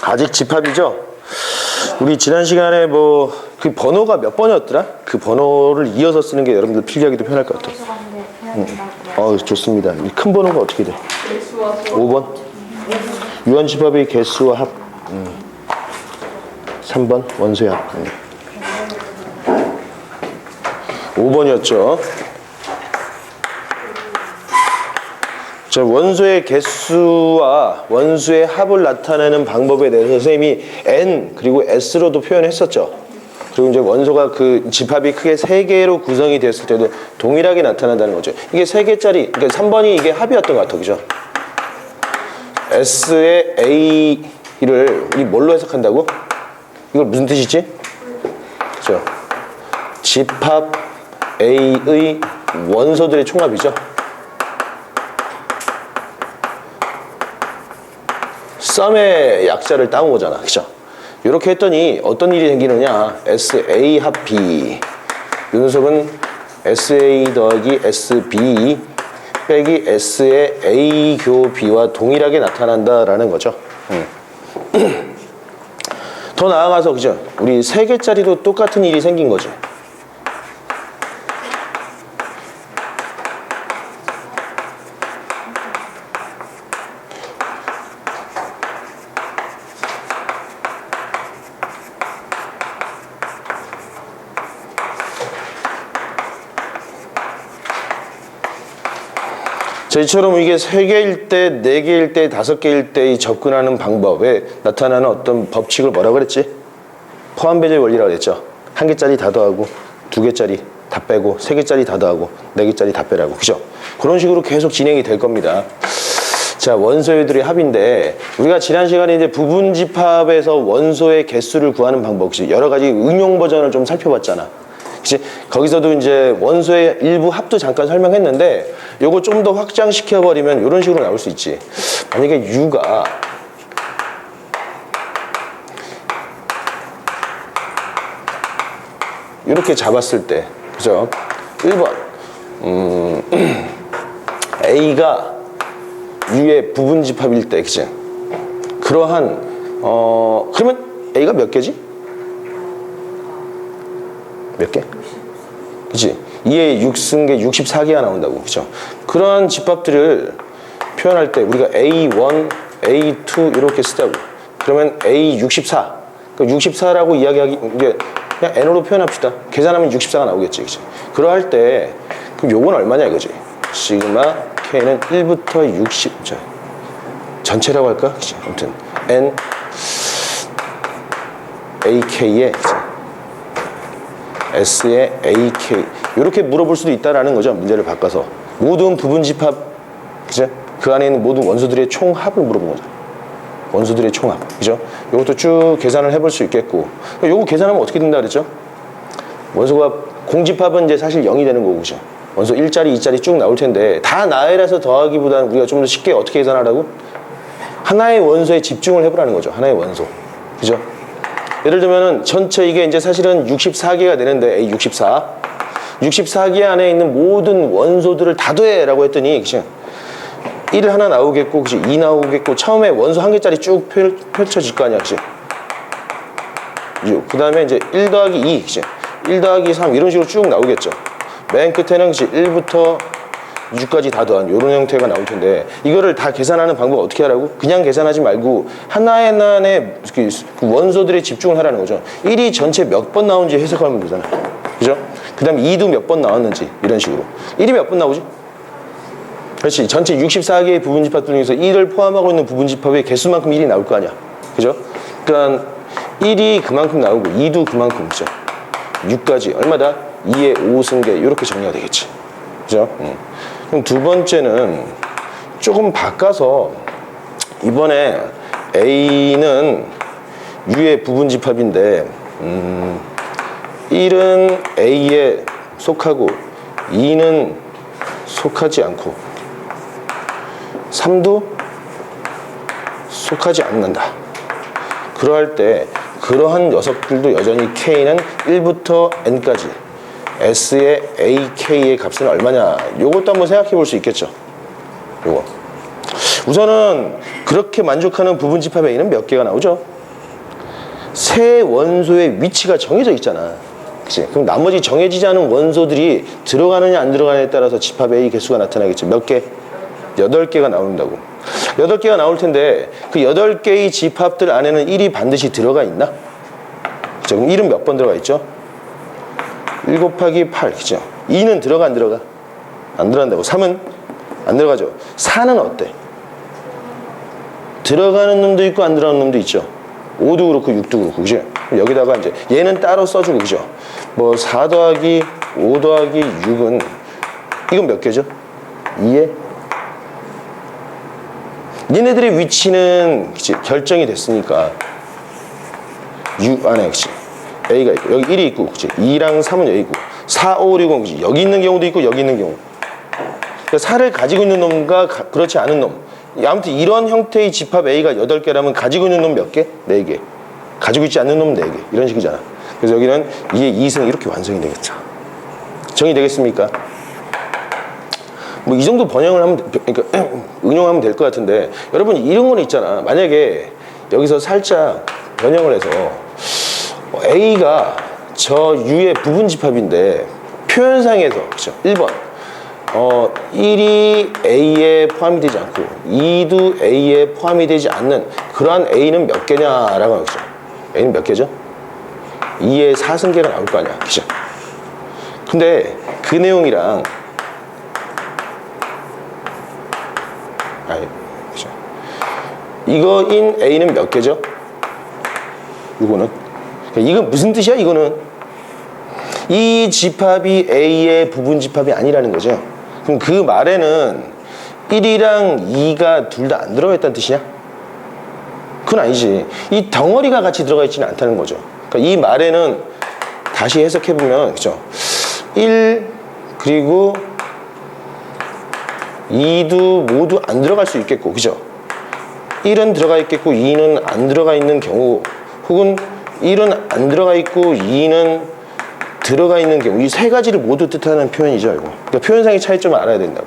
아직 집합이죠? 우리 지난 시간에 뭐 그 번호가 몇 번이었더라? 그 번호를 이어서 쓰는 게 여러분들 필기하기도 편할 것 같아요. 좋습니다. 이 큰 번호가 어떻게 돼? 5번. 유한 집합의 개수와 합. 3번 원소의 합. 5번이었죠. 자, 원소의 개수와 원소의 합을 나타내는 방법에 대해서 선생님이 N 그리고 S로도 표현했었죠. 그리고 이제 원소가 그 집합이 크게 3개로 구성이 됐을 때도 동일하게 나타난다는 거죠. 이게 3개짜리, 그러니까 3번이 이게 합이었던 것 같아요. 그죠? S의 A를 우리 뭘로 해석한다고? 이걸 무슨 뜻이지? 그죠? 집합 A의 원소들의 총합이죠. 썸의 약자를 따온 거잖아. 그죠? 이렇게 했더니 어떤 일이 생기느냐. SA 합 B. 이 녀석은 SA 더하기 SB 빼기 S의 A 교 B와 동일하게 나타난다라는 거죠. 더 나아가서 그죠? 우리 3개짜리도 똑같은 일이 생긴 거죠. 자, 이처럼 이게 3개일 때, 4개일 때, 5개일 때 이 접근하는 방법에 나타나는 어떤 법칙을 뭐라 그랬지? 포함배제 원리라고 그랬죠. 1개짜리 다 더하고 2개짜리 다 빼고 3개짜리 다 더하고 4개짜리 다 빼라고. 그죠? 그런 식으로 계속 진행이 될 겁니다. 자, 원소들의 합인데 우리가 지난 시간에 이제 부분집합에서 원소의 개수를 구하는 방법, 여러 가지 응용 버전을 좀 살펴봤잖아. 그치? 거기서도 이제 원소의 일부 합도 잠깐 설명했는데 요거 좀 더 확장시켜버리면 이런 식으로 나올 수 있지. 만약에 U가 이렇게 잡았을 때, 그죠? 1번 A가 U의 부분집합일 때, 그치? 그러한 그러면 A가 몇 개지? 몇 개? 그치? 2에 6 쓴 게 64개가 나온다고. 그죠? 그런 집합들을 표현할 때 우리가 A1, A2 이렇게 쓰자고. 그러면 A64. 그러니까 64라고 이야기하기, 이게 그냥 N으로 표현합시다. 계산하면 64가 나오겠지. 그치? 그러할 때, 그럼 요건 얼마냐 이거지? 시그마 K는 1부터 60. 자, 전체라고 할까? 그치? 아무튼, N, AK에, S의 AK 이렇게 물어볼 수도 있다라는 거죠. 문제를 바꿔서 모든 부분집합, 그죠? 그 안에 있는 모든 원소들의 총합을 물어본 거죠. 원소들의 총합, 그죠? 이것도 쭉 계산을 해볼 수 있겠고, 요거 계산하면 어떻게 된다 그랬죠? 원소가 공집합은 이제 사실 0이 되는 거고, 그죠? 원소 1자리, 2자리 쭉 나올 텐데 다 나열해서 더하기보다는 우리가 좀 더 쉽게 어떻게 계산하라고? 하나의 원소에 집중을 해보라는 거죠. 하나의 원소, 그죠? 예를 들면은 전체 이게 이제 사실은 64개가 되는데 A64 64개 안에 있는 모든 원소들을 다 더해라고 했더니 그치? 1 하나 나오겠고 그치? 2 나오겠고 처음에 원소 1개짜리 쭉 펼쳐질 거 아니야. 그치? 그 다음에 이제 1 더하기 2 그치? 1 더하기 3 이런 식으로 쭉 나오겠죠. 맨 끝에는 그치? 1부터 6까지 다 더한 이런 형태가 나올 텐데 이거를 다 계산하는 방법 어떻게 하라고? 그냥 계산하지 말고 하나의 그 원소들에 집중을 하라는 거죠. 1이 전체 몇 번 나오는지 해석하면 되잖아. 그죠? 그 다음에 2도 몇 번 나왔는지 이런 식으로. 1이 몇 번 나오지? 그렇지. 전체 64개의 부분집합 중에서 1을 포함하고 있는 부분집합의 개수만큼 1이 나올 거 아니야. 그죠? 그러니까 1이 그만큼 나오고 2도 그만큼. 그죠? 6까지 얼마다? 2에 5승계 이렇게 정리가 되겠지. 그죠? 그럼 두 번째는 조금 바꿔서 이번에 A는 U의 부분집합인데 1은 A에 속하고 2는 속하지 않고 3도 속하지 않는다. 그러할 때 그러한 녀석들도 여전히 K는 1부터 N까지 S의 AK의 값은 얼마냐, 요것도 한번 생각해 볼 수 있겠죠. 요거 우선은 그렇게 만족하는 부분집합 A는 몇 개가 나오죠? 새 원소의 위치가 정해져 있잖아. 그치? 그럼 나머지 정해지지 않은 원소들이 들어가느냐 안 들어가느냐에 따라서 집합 A 개수가 나타나겠지. 몇 개? 8개가 나온다고. 8개가 나올 텐데 그 8개의 집합들 안에는 1이 반드시 들어가 있나? 그쵸? 그럼 1은 몇 번 들어가 있죠? 1 곱하기 8. 그죠? 2는 들어가 안 들어가? 안 들어간다고. 3은 안 들어가죠. 4는 어때? 들어가는 놈도 있고 안 들어가는 놈도 있죠. 5도 그렇고 6도 그렇고. 그죠? 여기다가 이제 얘는 따로 써주고. 그죠? 뭐 4 더하기 5 더하기 6은 이건 몇 개죠? 2에 얘네들의 위치는 그치? 결정이 됐으니까 6 안에 그치? A가 있고 여기 1이 있고 그치? 2랑 3은 여기 있고 4, 5, 6은 그치? 여기 있는 경우도 있고 여기 있는 경우. 그러니까 4를 가지고 있는 놈과 그렇지 않은 놈. 아무튼 이런 형태의 집합 A가 8개라면 가지고 있는 놈 몇 개? 4개. 가지고 있지 않는 놈 4개. 이런 식이잖아. 그래서 여기는 2의 2승 이렇게 완성이 되겠죠. 정의되겠습니까? 뭐 이 정도 번역을 하면, 그러니까 응용하면 될 것 같은데 여러분 이런 건 있잖아. 만약에 여기서 살짝 변형을 해서 A가 저 U의 부분집합인데 표현상에서 그렇죠? 1번 1이 A에 포함이 되지 않고 2도 A에 포함이 되지 않는 그러한 A는 몇 개냐라고 하죠. A는 몇 개죠? 2의 4승계가 나올 거 아니야. 그죠? 근데 그 내용이랑 그죠? 이거인 A는 몇 개죠? 이거는 이건 무슨 뜻이야? 이거는 이 집합이 A의 부분 집합이 아니라는 거죠. 그럼 그 말에는 1이랑 2가 둘 다 안 들어가 있다는 뜻이냐? 그건 아니지. 이 덩어리가 같이 들어가 있지는 않다는 거죠. 그러니까 이 말에는 다시 해석해보면 그죠? 1 그리고 2도 모두 안 들어갈 수 있겠고 그죠? 1은 들어가 있겠고 2는 안 들어가 있는 경우 혹은 1은 안 들어가 있고 2는 들어가 있는 경우 이 세 가지를 모두 뜻하는 표현이죠. 이거. 그러니까 표현상의 차이점을 알아야 된다고.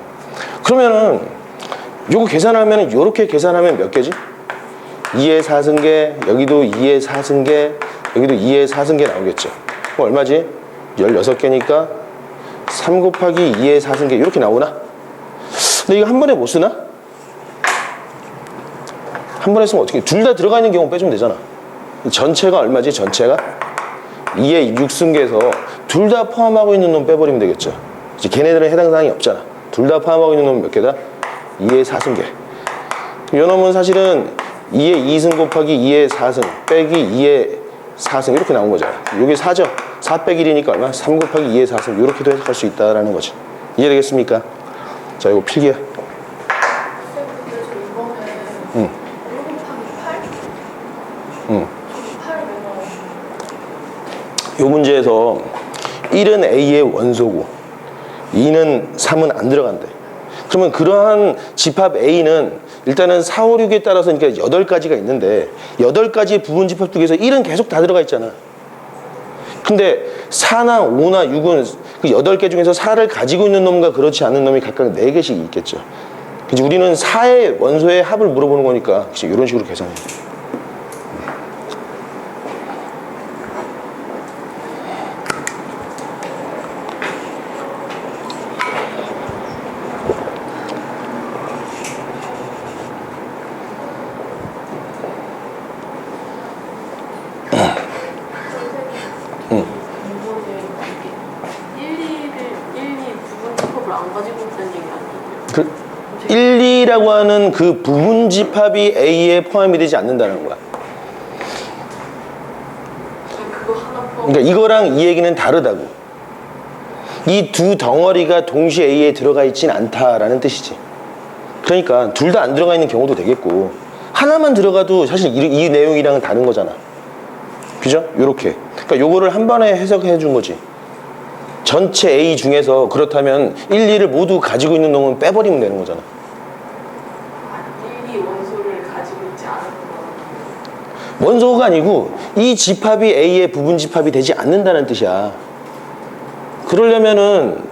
그러면은 요거 계산하면 요렇게 계산하면 몇 개지? 2의 4승계 여기도 2의 4승계 여기도 2의 4승계 나오겠죠. 그럼 얼마지? 16개니까 3 곱하기 2의 4승계 이렇게 나오나? 근데 이거 한 번에 못 쓰나? 한 번에 쓰면 어떻게 둘 다 들어가 있는 경우 빼주면 되잖아. 전체가 얼마지? 전체가 2의 6승계에서 둘 다 포함하고 있는 놈 빼버리면 되겠죠. 이제 걔네들은 해당 사항이 없잖아. 둘 다 포함하고 있는 놈 몇 개다? 2의 4승계. 요 놈은 사실은 2의 2승 곱하기 2의 4승 빼기 2의 4승 이렇게 나온 거잖아. 요게 4죠. 4 빼기 1이니까 얼마? 3 곱하기 2의 4승 이렇게도 해석할 수 있다라는 거지. 이해되겠습니까? 자, 이거 필기야. 응. 응. 요 문제에서 1은 A의 원소고 2는 3은 안 들어간대. 그러면 그러한 집합 A는 일단은 4, 5, 6에 따라서 그러니까 8가지가 있는데 8가지의 부분 집합 중에서 1은 계속 다 들어가 있잖아. 근데 4나 5나 6은 그 8개 중에서 4를 가지고 있는 놈과 그렇지 않은 놈이 각각 4개씩 있겠죠. 그치? 우리는 4의 원소의 합을 물어보는 거니까 그치? 이런 식으로 계산해. 그 1, 2라고 하는 그 부분 집합이 A에 포함이 되지 않는다는 거야. 그러니까 이거랑 이 얘기는 다르다고. 이 두 덩어리가 동시에 A에 들어가 있진 않다라는 뜻이지. 그러니까 둘 다 안 들어가 있는 경우도 되겠고 하나만 들어가도 사실 이 내용이랑은 다른 거잖아. 그죠? 요렇게. 그러니까 요거를 한 번에 해석해 준 거지. 전체 A 중에서 그렇다면 1, 2를 모두 가지고 있는 놈은 빼버리면 되는 거잖아. 1, 2 원소를 가지고 있지 않은 거. 원소가 아니고 이 집합이 A의 부분 집합이 되지 않는다는 뜻이야. 그러려면은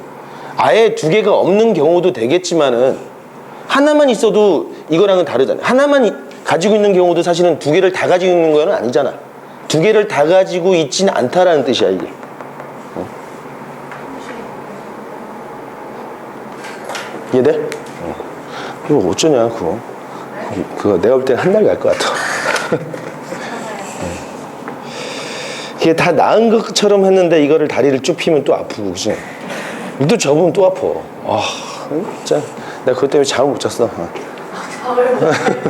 아예 두 개가 없는 경우도 되겠지만은 하나만 있어도 이거랑은 다르잖아. 하나만 가지고 있는 경우도 사실은 두 개를 다 가지고 있는 건 아니잖아. 두 개를 다 가지고 있진 않다라는 뜻이야 이게. 이해돼? 이거 어쩌냐 그거 내가 볼 때는 한 달 갈 것 같아. 그게 다 나은 것처럼 했는데 이거를 다리를 쭉 피면 또 아프고 그치? 또 접으면 또 아파. 아 진짜 내가 그것 때문에 잠을 못 잤어. 잠을 못 잤어요.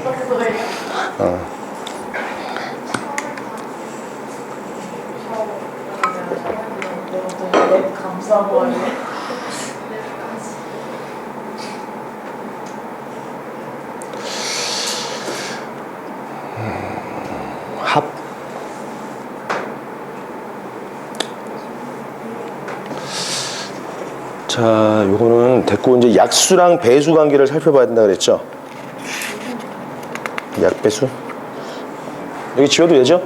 너무 감사한 거 아니에요? 합. 자, 요거는 됐고 이제 약수랑 배수 관계를 살펴봐야 된다 그랬죠? 약배수. 여기 지워도 되죠?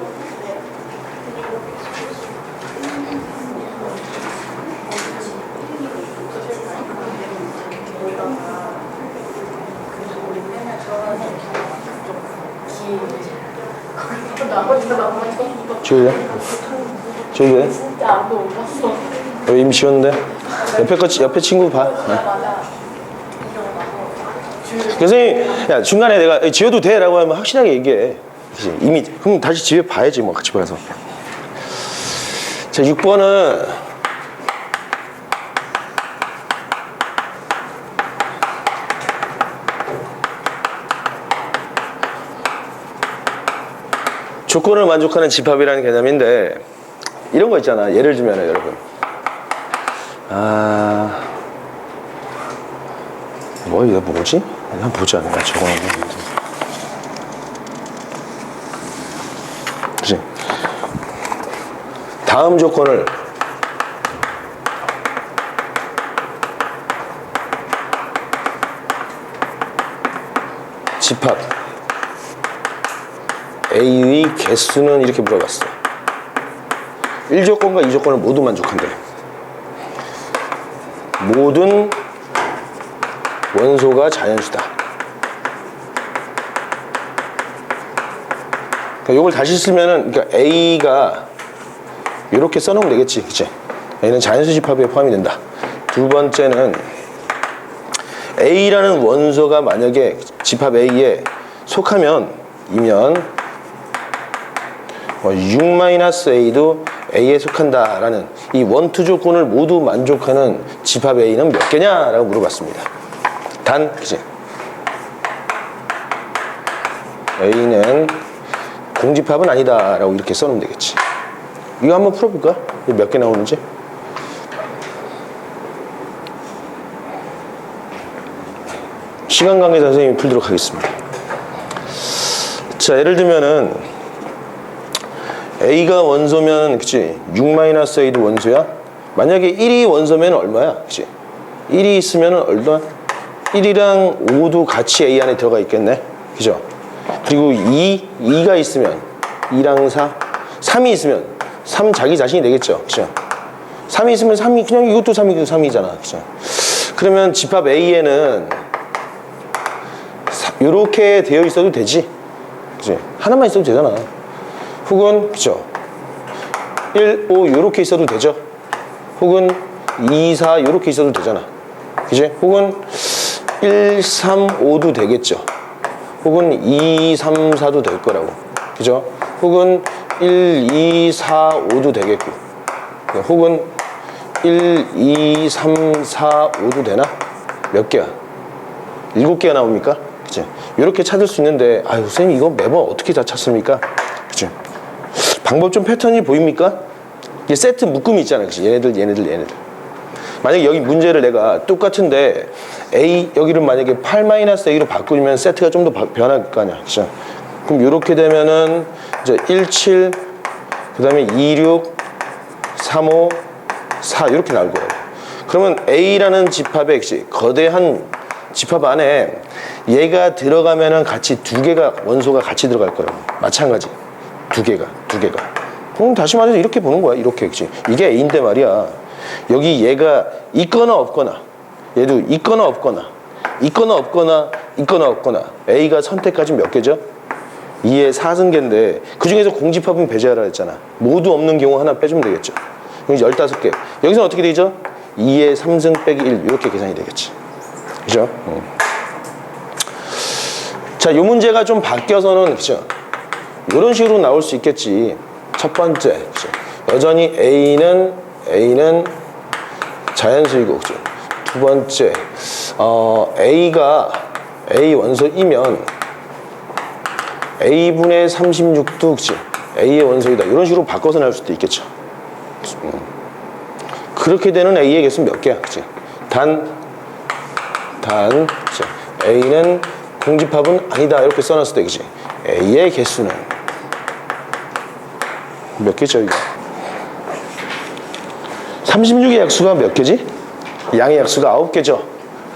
지워도 돼? 지워도 돼? 진짜 아무도 못 봤어. 여기 이미 지웠는데? 옆에 친구 봐. 선생님, 야, 중간에 내가 지워도 돼? 라고 하면 확실하게 얘기해. 그치? 이미, 그럼 다시 지워 봐야지, 뭐, 같이 봐서. 자, 6번은 조건을 만족하는 집합이라는 개념인데, 이런 거 있잖아. 예를 들면, 여러분. 이거 뭐지? 한번 보자. 내가 적어놓은 거. 그치? 다음 조건을 집합 A의 개수는 이렇게 물어봤어. 1조건과 2조건을 모두 만족한대. 모든 원소가 자연수다. 그러니까 이걸 다시 쓰면은, 그러니까 A가 이렇게 써놓으면 되겠지, 그치? A는 자연수 집합에 포함이 된다. 두 번째는 A라는 원소가 만약에 집합 A에 속하면 6-A도 A에 속한다라는 이 원투 조건을 모두 만족하는 집합 A는 몇 개냐라고 물어봤습니다. 그치? A는 공집합은 아니다라고 이렇게 써놓으면 되겠지. 이거 한번 풀어볼까? 몇 개 나오는지? 시간 관계상 선생님이 풀도록 하겠습니다. 자, 예를 들면은 A가 원소면, 그치? 6-A도 원소야? 만약에 1이 원소면 얼마야? 그치? 1이 있으면 얼마? 1이랑 5도 같이 A 안에 들어가 있겠네? 그죠? 그리고 2가 있으면 2랑 4, 3이 있으면 3 자기 자신이 되겠죠? 그죠? 3이 있으면 3이, 그냥 이것도 3이고 3이잖아. 그죠? 그러면 집합 A에는 이렇게 되어 있어도 되지? 그치? 하나만 있어도 되잖아. 혹은, 그죠? 1, 5 이렇게 있어도 되죠? 혹은 2, 4 이렇게 있어도 되잖아. 그치? 혹은 1, 3, 5도 되겠죠? 혹은 2, 3, 4도 될 거라고. 그죠? 혹은 1, 2, 4, 5도 되겠고. 혹은 1, 2, 3, 4, 5도 되나? 몇 개야? 7개가 나옵니까? 그치? 이렇게 찾을 수 있는데, 아유, 선생님 이거 매번 어떻게 다 찾습니까? 그치? 방법 좀 패턴이 보입니까? 이게 세트 묶음이 있잖아요. 그치? 얘네들. 만약에 여기 문제를 내가 똑같은데 A 여기를 만약에 8-A로 바꾸면 세트가 좀 더 변할 거 아니야. 그죠? 그럼 이렇게 되면은 이제 17, 그 다음에 26, 35, 4 이렇게 나올 거예요. 그러면 A라는 집합의 거대한 집합 안에 얘가 들어가면은 같이 두 개가 원소가 같이 들어갈 거예요. 마찬가지. 두 개가. 그럼 다시 말해서 이렇게 보는 거야. 이렇게. 그치? 이게 A인데 말이야. 여기 얘가 있거나 없거나, 얘도 있거나 없거나, A가 선택까지 몇 개죠? 2의 4승계인데 그 중에서 공집합은 배제하라 했잖아. 모두 없는 경우 하나 빼주면 되겠죠. 그럼 15개. 여기서는 어떻게 되죠? 2의 3승 빼기 1 이렇게 계산이 되겠지. 그죠? 자, 이 문제가 좀 바뀌어서는 그죠? 이런 식으로 나올 수 있겠지. 첫 번째, 그죠? 여전히 A는 자연수이고, 그죠? 두 번째, A가 A 원소이면 A분의 36도, 그치? A의 원소이다. 이런 식으로 바꿔서 나올 수도 있겠죠. 그렇게 되는 A의 개수는 몇 개야, 그치? 그치? A는 공집합은 아니다. 이렇게 써놨을 때, 그치? A의 개수는 몇 개죠, 이거? 36의 약수가 몇 개지? 양의 약수가 9개죠.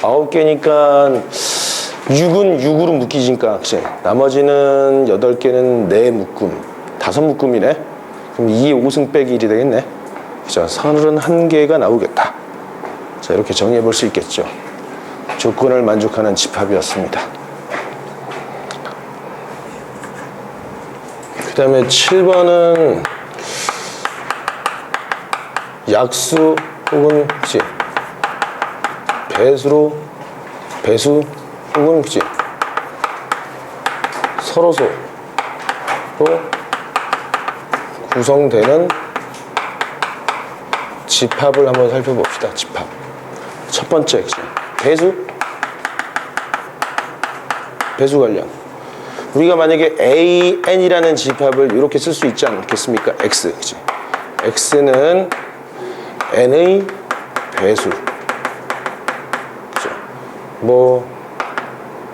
9개니까 6은 6으로 묶이니까, 그치? 나머지는 8개는 4묶음, 5묶음이네? 그럼 2의 5승 빼기 1이 되겠네? 그죠? 31개가 나오겠다. 자, 이렇게 정리해 볼 수 있겠죠. 조건을 만족하는 집합이었습니다. 그 다음에 7번은 약수 혹은, 그치? 배수 혹은, 그치? 서로소로 구성되는 집합을 한번 살펴봅시다. 집합. 첫 번째, 그치? 배수 관련. 우리가 만약에 AN이라는 집합을 이렇게 쓸 수 있지 않겠습니까? X, 그치? X는 N의 배수. 그죠?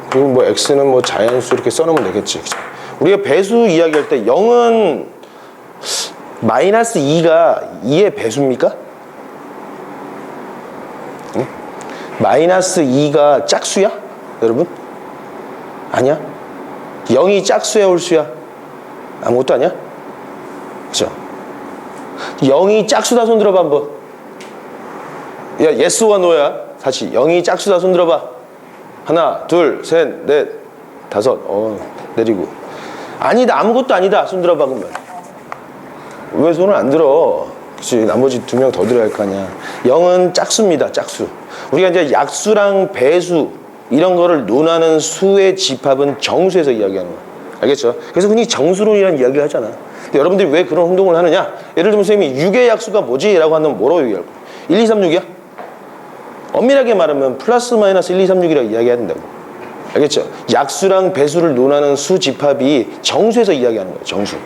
그리고 뭐 X는 뭐 자연수 이렇게 써놓으면 되겠지. 그죠? 우리가 배수 이야기할 때 0은 마이너스 2가 2의 배수입니까? 응? 마이너스 2가 짝수야? 여러분? 아니야? 0이 짝수야, 홀수야? 아무것도 아니야? 그죠? 0이 짝수다 손 들어봐 한번. 야, 예스와 노야. 다시 0이 짝수다 손 들어봐. 하나, 둘, 셋, 넷, 다섯. 내리고. 아니다, 아무것도 아니다. 손 들어봐 그러면. 왜 손을 안 들어? 그치, 나머지 2명 더 들어야 할 거 아니야. 0은 짝수입니다. 짝수. 우리가 이제 약수랑 배수 이런 거를 논하는 수의 집합은 정수에서 이야기하는 거야. 알겠죠? 그래서 흔히 정수론이라는 이야기를 하잖아. 근데 여러분들이 왜 그런 행동을 하느냐? 예를 들면 선생님이 6의 약수가 뭐지? 라고 하면 뭐라고 얘기할 거야? 1, 2, 3, 6이야? 엄밀하게 말하면 플러스 마이너스 1, 2, 3, 6이라고 이야기해야 된다고. 알겠죠? 약수랑 배수를 논하는 수 집합이 정수에서 이야기하는 거예요. 정수.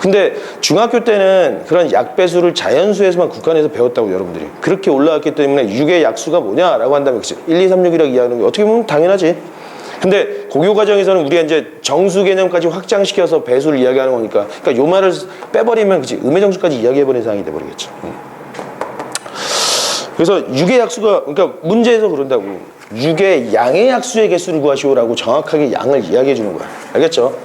근데 중학교 때는 그런 약배수를 자연수에서만 국한해서 배웠다고 여러분들이. 그렇게 올라왔기 때문에 6의 약수가 뭐냐라고 한다면 그치? 1, 2, 3, 6이라고 이야기하는 게 어떻게 보면 당연하지. 근데 고교 과정에서는 우리가 이제 정수 개념까지 확장시켜서 배수를 이야기하는 거니까, 그러니까 요 말을 빼버리면 그치? 음의 정수까지 이야기해버리는 상황이 돼버리겠죠. 그래서 6의 약수가, 그러니까 문제에서 그런다고 6의 양의 약수의 개수를 구하시오라고 정확하게 양을 이야기해 주는 거야. 알겠죠?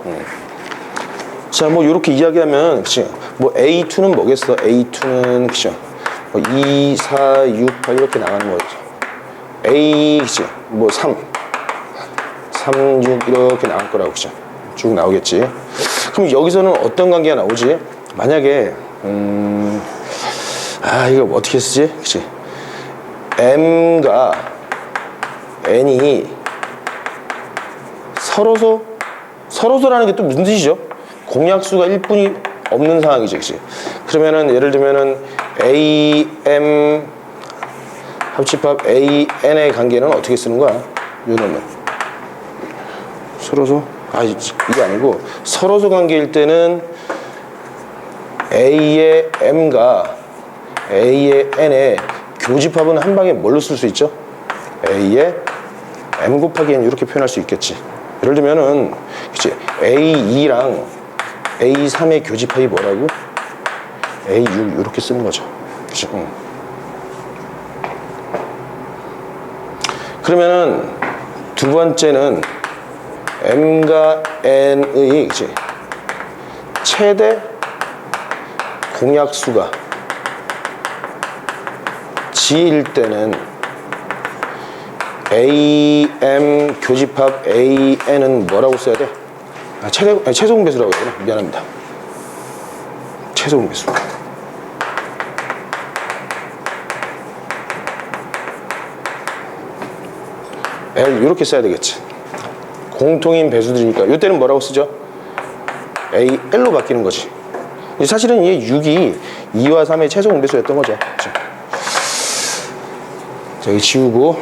자, 뭐 요렇게 이야기하면, 그치? 뭐 A2는 뭐겠어? A2는, 그쵸? 뭐 2, 4, 6, 8 이렇게 나가는 거죠. A, 그치? 뭐 3, 6 이렇게 나올 거라고, 그쵸? 쭉 나오겠지. 그럼 여기서는 어떤 관계가 나오지? 만약에 이거 어떻게 쓰지? 그치? M과 N이 서로소라는 게 또 무슨 뜻이죠? 공약수가 1분이 없는 상황이죠, 그치? 그러면은 예를 들면은 AM 합집합 AN의 관계는 어떻게 쓰는 거야? 요 놈은 서로소? 이게 아니고 서로소 관계일 때는 A의 M과 A의 N의 교집합은 한 방에 뭘로 쓸 수 있죠? A의 M 곱하기 N 이렇게 표현할 수 있겠지. 예를 들면은 그치? A2랑 A3의 교집합이 뭐라고? A6 이렇게 쓰는 거죠. 그치? 그러면은 두 번째는 M과 N의 그치? 최대 공약수가 G일 때는 AM 교집합 AN은 뭐라고 써야 돼? 최소공 배수라고 해야 되나? 미안합니다. 최소공 배수. L 이렇게 써야 되겠지. 공통인 배수들이니까 이때는 뭐라고 쓰죠? A, L로 바뀌는 거지. 사실은 이 6이 2와 3의 최소 공배수였던 거죠. 그렇죠? 자, 여기 지우고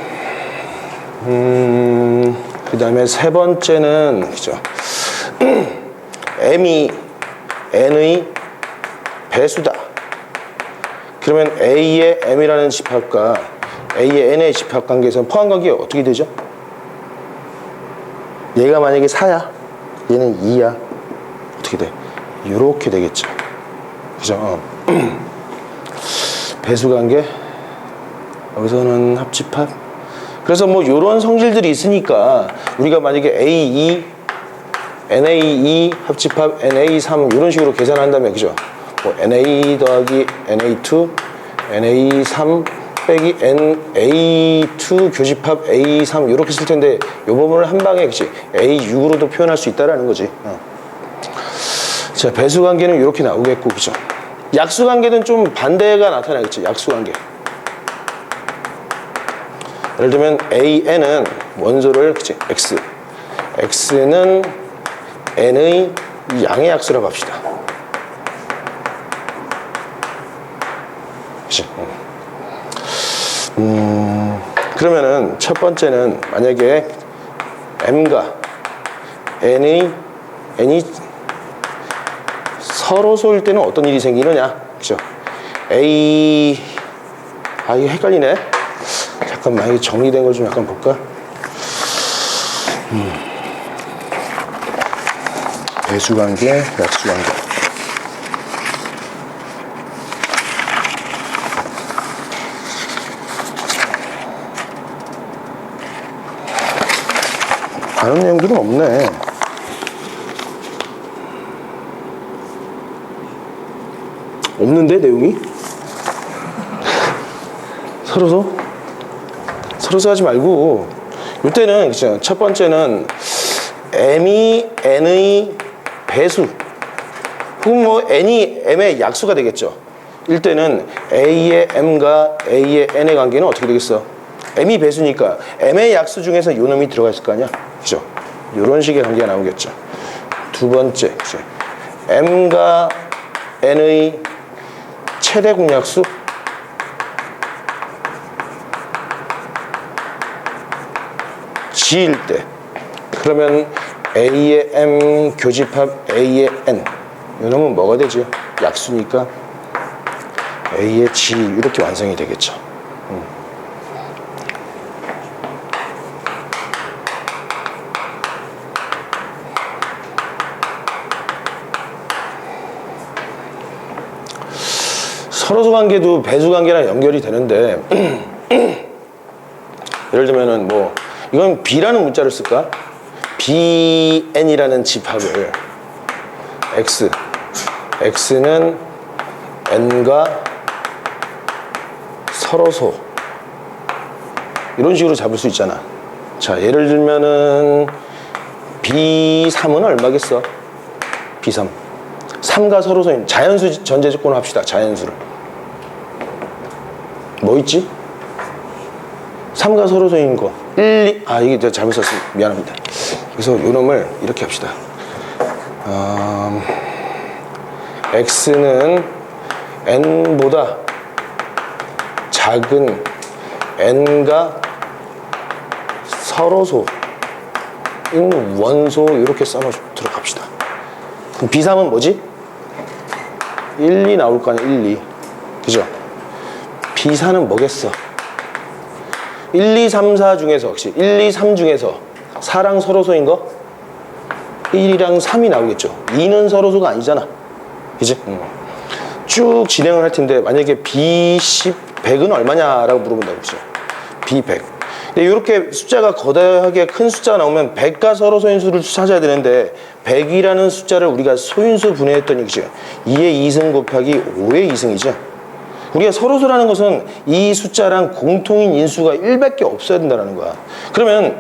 그 다음에 세 번째는 그죠? M이 N의 배수다. 그러면 A의 M이라는 집합과 A의 N의 집합 관계에서는 포함 관계가 어떻게 되죠? 얘가 만약에 4야, 얘는 2야. 어떻게 돼? 이렇게 되겠죠. 그죠? 배수 관계. 여기서는 합집합. 그래서 뭐 이런 성질들이 있으니까 우리가 만약에 A2, NA2 합집합, NA3 이런 식으로 계산한다면 그죠? 뭐 NA 더하기 NA2, NA3 빼기 NA2 교집합 A3 이렇게 쓸 텐데 이 부분을 한 방에 그치? A6으로도 표현할 수 있다라는 거지. 자, 배수 관계는 이렇게 나오겠고 그죠? 약수 관계는 좀 반대가 나타나겠지. 약수 관계. 예를 들면 AN은 원소를 그치? X. X는 N의 양의 약수라고 합시다. 그치? 그러면은 첫 번째는 만약에 M과 N이 서로소일 때는 어떤 일이 생기느냐? 그죠? A, 이거 헷갈리네. 잠깐만, 이게 정리된 걸 좀 약간 볼까? 배수관계, 약수관계. 다른 내용들은 없네. 없는데 내용이? 서로서 하지 말고 이때는 그쵸? 첫 번째는 M이 N의 배수 혹은 뭐 N이 M의 약수가 되겠죠. 이때는 A의 M과 A의 N의 관계는 어떻게 되겠어? M이 배수니까 M의 약수 중에서 요 놈이 들어가 있을 거 아니야? 그죠? 이런 식의 관계가 나오겠죠. 두 번째, 그죠? M과 N의 최대 공약수 G일 때 그러면 A의 M 교집합 A의 N 이러면 뭐가 되죠? 약수니까 A의 G 이렇게 완성이 되겠죠. 서로소 관계도 배수 관계랑 연결이 되는데 예를 들면은 뭐 이건 B라는 문자를 쓸까? BN이라는 집합을 X는 N과 서로소 이런 식으로 잡을 수 있잖아. 자, 예를 들면은 B3은 얼마겠어? B3 3과 서로소인 자연수 전제 조건을 합시다. 자연수를 뭐 있지? 3과 서로소인 거 1, 2, 이게 내가 잘못 썼어. 미안합니다. 그래서 요 놈을 이렇게 합시다. X는 N보다 작은 N과 서로소인 원소 이렇게 써놓도록 합시다. 그럼 B3은 뭐지? 1, 2 나올 거 아니야. 1, 2 그죠? B4는 뭐겠어? 1, 2, 3, 4 중에서 혹시 1, 2, 3 중에서 4랑 서로소인 거 1이랑 3이 나오겠죠. 2는 서로소가 아니잖아. 그지? 쭉 진행을 할 텐데 만약에 B10, 100은 얼마냐라고 물어본다고 그죠? B100. 근데 이렇게 숫자가 거대하게 큰 숫자가 나오면 100과 서로소인 수를 찾아야 되는데 100이라는 숫자를 우리가 소인수 분해했더니 그죠? 2의 2승 곱하기 5의 2승이죠. 우리가 서로소라는 것은 이 숫자랑 공통인 인수가 1밖에 없어야 된다는 거야. 그러면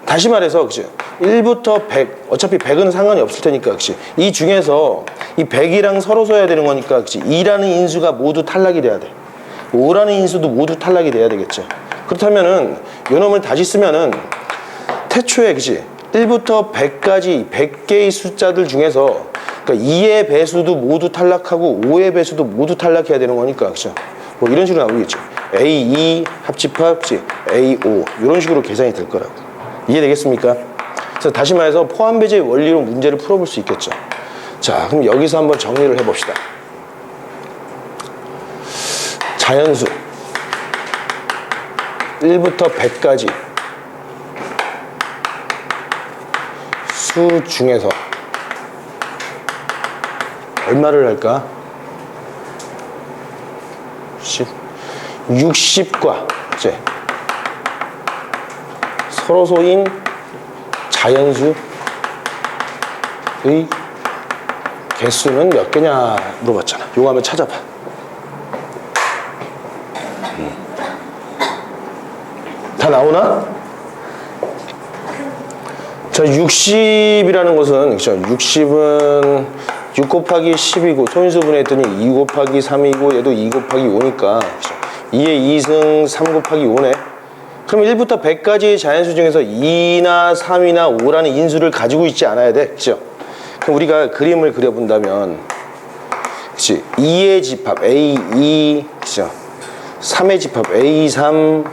다시 말해서, 그치? 1부터 100, 어차피 100은 상관이 없을 테니까, 그치? 이 중에서 이 100이랑 서로 써야 되는 거니까, 그치? 2라는 인수가 모두 탈락이 돼야 돼. 5라는 인수도 모두 탈락이 돼야 되겠죠. 그렇다면은, 요 놈을 다시 쓰면은, 태초에, 그치? 1부터 100까지 100개의 숫자들 중에서, 그러니까 2의 배수도 모두 탈락하고 5의 배수도 모두 탈락해야 되는 거니까, 그쵸? 뭐 이런 식으로 나오겠죠. A2 합집합, 그치? A5. 이런 식으로 계산이 될 거라고. 이해되겠습니까? 그래서 다시 말해서 포함배제의 원리로 문제를 풀어볼 수 있겠죠. 자, 그럼 여기서 한번 정리를 해봅시다. 자연수 1부터 100까지 수 중에서 얼마를 할까? 60과 이제 서로소인 자연수의 개수는 몇 개냐 물어봤잖아. 요거 한번 찾아봐. 다 나오나? 자, 60이라는 것은, 그쵸? 60은 6 곱하기 10이고, 소인수분해 했더니 2 곱하기 3이고, 얘도 2 곱하기 5니까, 그쵸? 2의 2승 3 곱하기 5네. 그럼 1부터 100까지의 자연수 중에서 2나 3이나 5라는 인수를 가지고 있지 않아야 돼. 그죠? 그럼 우리가 그림을 그려본다면, 그치? 2의 집합 A2, 그죠? 3의 집합 A3,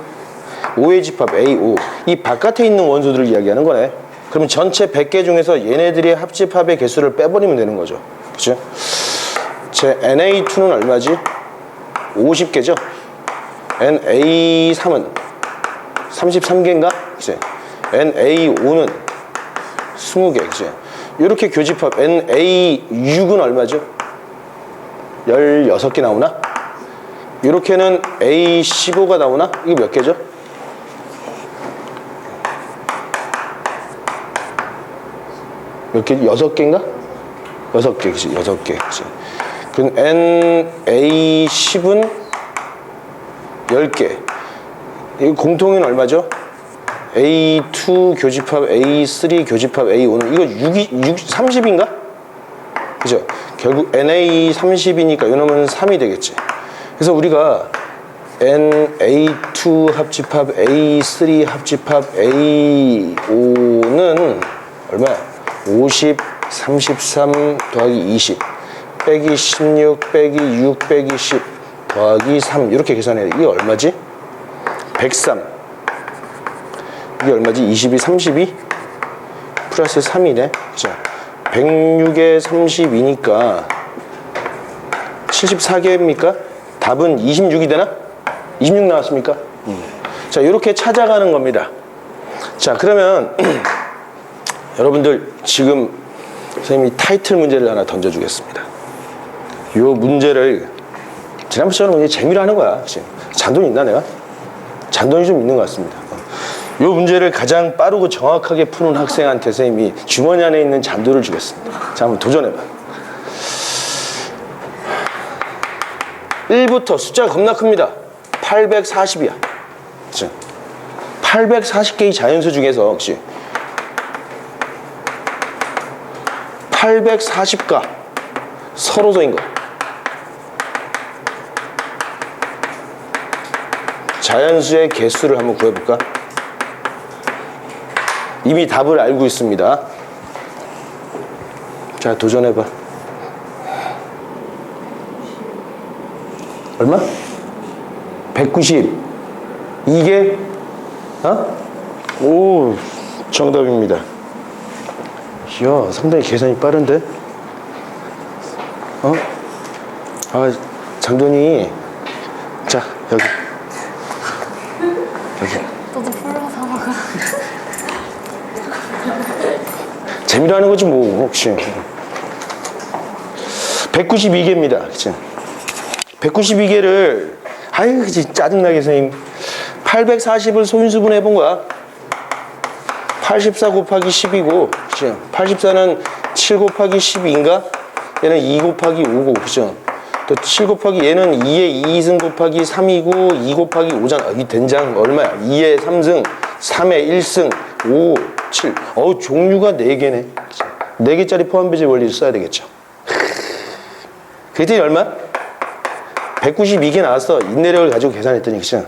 5의 집합 A5. 이 바깥에 있는 원소들을 이야기하는 거네. 그러면 전체 100개 중에서 얘네들의 합집합의 개수를 빼버리면 되는 거죠. 그죠? 제 NA2는 얼마지? 50개죠? NA3은 33개인가? 그치? NA5는 20개, 그치? 이렇게 교집합 NA6은 얼마죠? 16개 나오나? 이렇게는 A15가 나오나? 이거 몇 개죠? 몇 개? 6개인가? 6개, 그치? 6개, 그치? 그럼 NA10은 10개. 이 공통인 얼마죠? A2 교집합 A3 교집합 A5는 이거 30인가? 그죠? 결국 NA30이니까 이놈은 3이 되겠지. 그래서 우리가 NA2 합집합 A3 합집합 A5는 얼마야? 50, 33 더하기 20 빼기 16 빼기 6 빼기 10 더하기 3 이렇게 계산해야 돼. 이게 얼마지? 103. 이게 얼마지? 22, 32 플러스 3이네. 그죠? 106에 32니까 74개입니까? 답은 26이 되나? 26 나왔습니까? 자, 이렇게 찾아가는 겁니다. 자, 그러면 여러분들 지금 선생님이 타이틀 문제를 하나 던져주겠습니다. 이 문제를 지난번처럼 그냥 재미로 하는 거야. 그치? 잔돈 있나 내가? 잔돈이 좀 있는 것 같습니다. 이 문제를 가장 빠르고 정확하게 푸는 학생한테 선생님이 주머니 안에 있는 잔돈을 주겠습니다. 자, 한번 도전해봐. 1부터 숫자가 겁나 큽니다. 840이야. 그치? 840개의 자연수 중에서 혹시 840가 서로서인 거. 자연수의 개수를 한번 구해볼까? 이미 답을 알고 있습니다. 자, 도전해봐. 얼마? 190. 이게 오, 정답입니다. 이야, 상당히 계산이 빠른데? 아, 잔돈이. 자, 여기. 너도 풀어서 먹어. 재미로 하는 거지 뭐 혹시. 192개입니다. 그치? 192개를 아유 진짜 짜증나게 선생님 840을 소인수분 해본 거야. 84 곱하기 10이고 그치? 84는 7 곱하기 12인가? 얘는 2 곱하기 5고 그죠? 또 7 곱하기 얘는 2의 2승 곱하기 3이고 2 곱하기 5잖아. 이 된장 얼마야? 2의 3승 3의 1승 5, 7. 종류가 4개네. 4개짜리 포함배제 원리를 써야 되겠죠. 그랬더니 얼마? 192개 나왔어. 인내력을 가지고 계산했더니, 그쵸?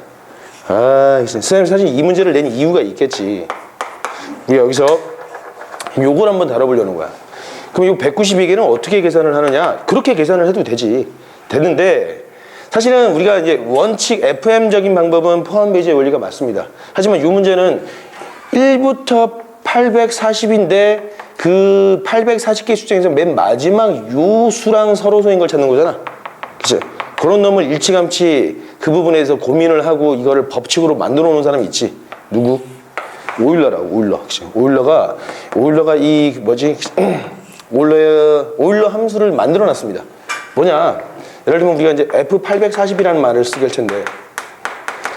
선생님 사실 이 문제를 낸 이유가 있겠지. 우리 여기서 요걸 한번 다뤄보려는 거야. 그럼 이 192개는 어떻게 계산을 하느냐? 그렇게 계산을 해도 되는데, 사실은 우리가 이제 원칙 FM적인 방법은 포함배제 원리가 맞습니다. 하지만 이 문제는 1부터 840인데 그 840개 수 중에서 맨 마지막 요 수랑 서로소인 걸 찾는 거잖아. 그치? 그런 놈을 일찌감치 그 부분에서 고민을 하고 이거를 법칙으로 만들어 놓은 사람이 있지. 누구? 오일러라고, 오일러. 그치? 오일러가 이 뭐지? 오일러 함수를 만들어 놨습니다. 뭐냐? 예를 들면 우리가 이제 F840이라는 말을 쓰게 할 텐데,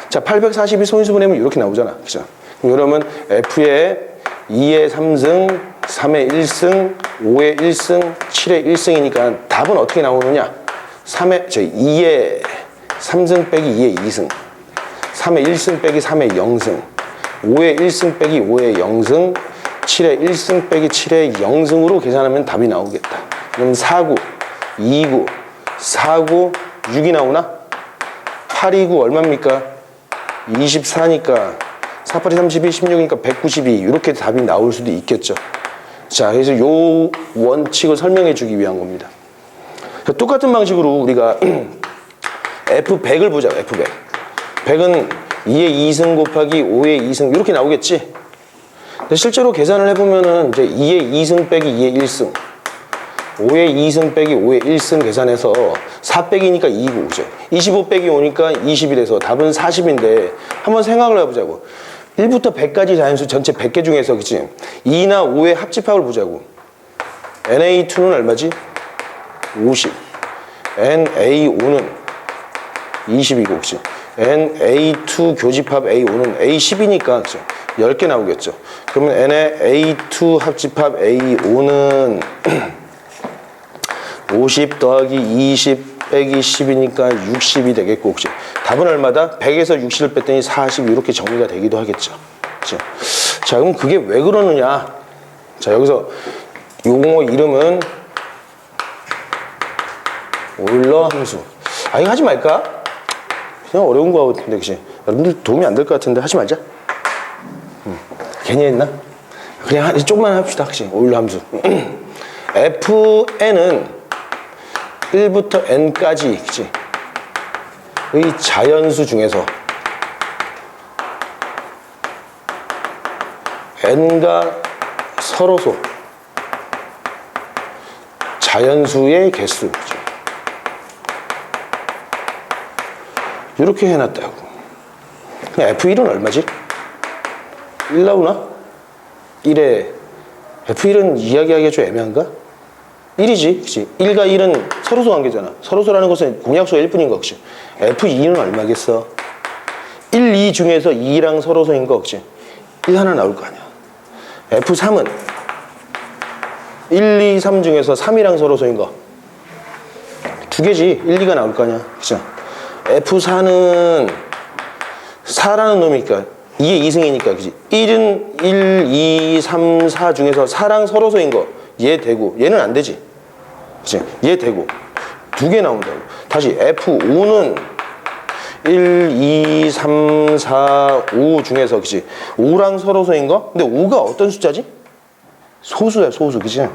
자, 840이 소인수분해면 이렇게 나오잖아. 그죠? 그러면 F의 2의 3승, 3의 1승, 5의 1승, 7의 1승이니까 답은 어떻게 나오느냐? 2의 3승 빼기 2의 2승, 3의 1승 빼기 3의 0승, 5의 1승 빼기 5의 0승, 7의 1승 빼기 7의 0승으로 계산하면 답이 나오겠다. 그럼 4구, 2구, 4구, 6이 나오나? 8, 2구 얼마입니까? 24니까 4, 8, 32, 16이니까 192 이렇게 답이 나올 수도 있겠죠. 자, 그래서 요 원칙을 설명해 주기 위한 겁니다. 똑같은 방식으로 우리가 F100을 보자. F100. 100은 2의 2승 곱하기 5의 2승 이렇게 나오겠지. 근데 실제로 계산을 해보면은 이제 2의 2승 빼기 2의 1승, 5의 2승 빼기 5의 1승 계산해서 4 빼기니까 2고, 그죠? 25 빼기 5니까 20이 돼서 답은 40인데 한번 생각을 해보자고. 1부터 100까지 자연수 전체 100개 중에서, 그치? 2나 5의 합집합을 보자고. NA2는 얼마지? 50. NA5는 20이고, 그치? NA2 교집합 A5는 A10이니까, 그쵸? 10개 나오겠죠. 그러면 NA2 합집합 A5는 50 더하기 20 빼기 10이니까 60이 되겠고, 그치? 답은 얼마다? 100에서 60을 뺐더니 40 이렇게 정리가 되기도 하겠죠. 그치? 자, 그럼 그게 왜 그러느냐? 자, 여기서 용어 이름은 오일러 함수. 이거 하지 말까? 그냥 어려운 거 같은데, 그치? 여러분들 도움이 안 될 것 같은데 하지 말자. 괜히 했나? 그냥 조금만 합시다, 그치? 오일러 함수. Fn은 1부터 n까지, 그치? 이 자연수 중에서 n가 서로소 자연수의 개수, 그치? 이렇게 해놨다고. 그럼 F1은 얼마지? 1 나오나? 1에 F1은 이야기하기가 좀 애매한가? 1이지, 그치? 1과 1은 서로소 관계잖아. 서로소라는 것은 공약수가 1뿐인 거, 그치? F2는 얼마겠어? 1, 2 중에서 2랑 서로소인 거, 그치? 1 하나 나올 거 아니야. F3은 1, 2, 3 중에서 3이랑 서로소인 거. 2개지. 1, 2가 나올 거 아니야. 그쵸? F4는 4라는 놈이니까 2의 2승이니까, 그치? 1은 1, 2, 3, 4 중에서 4랑 서로소인 거. 얘 되고, 얘는 안 되지. 그치? 얘 되고. 2개 나온다고. 다시 F5는 1, 2, 3, 4, 5 중에서, 그치? 5랑 서로소인 거? 근데 5가 어떤 숫자지? 소수야, 소수. 그치?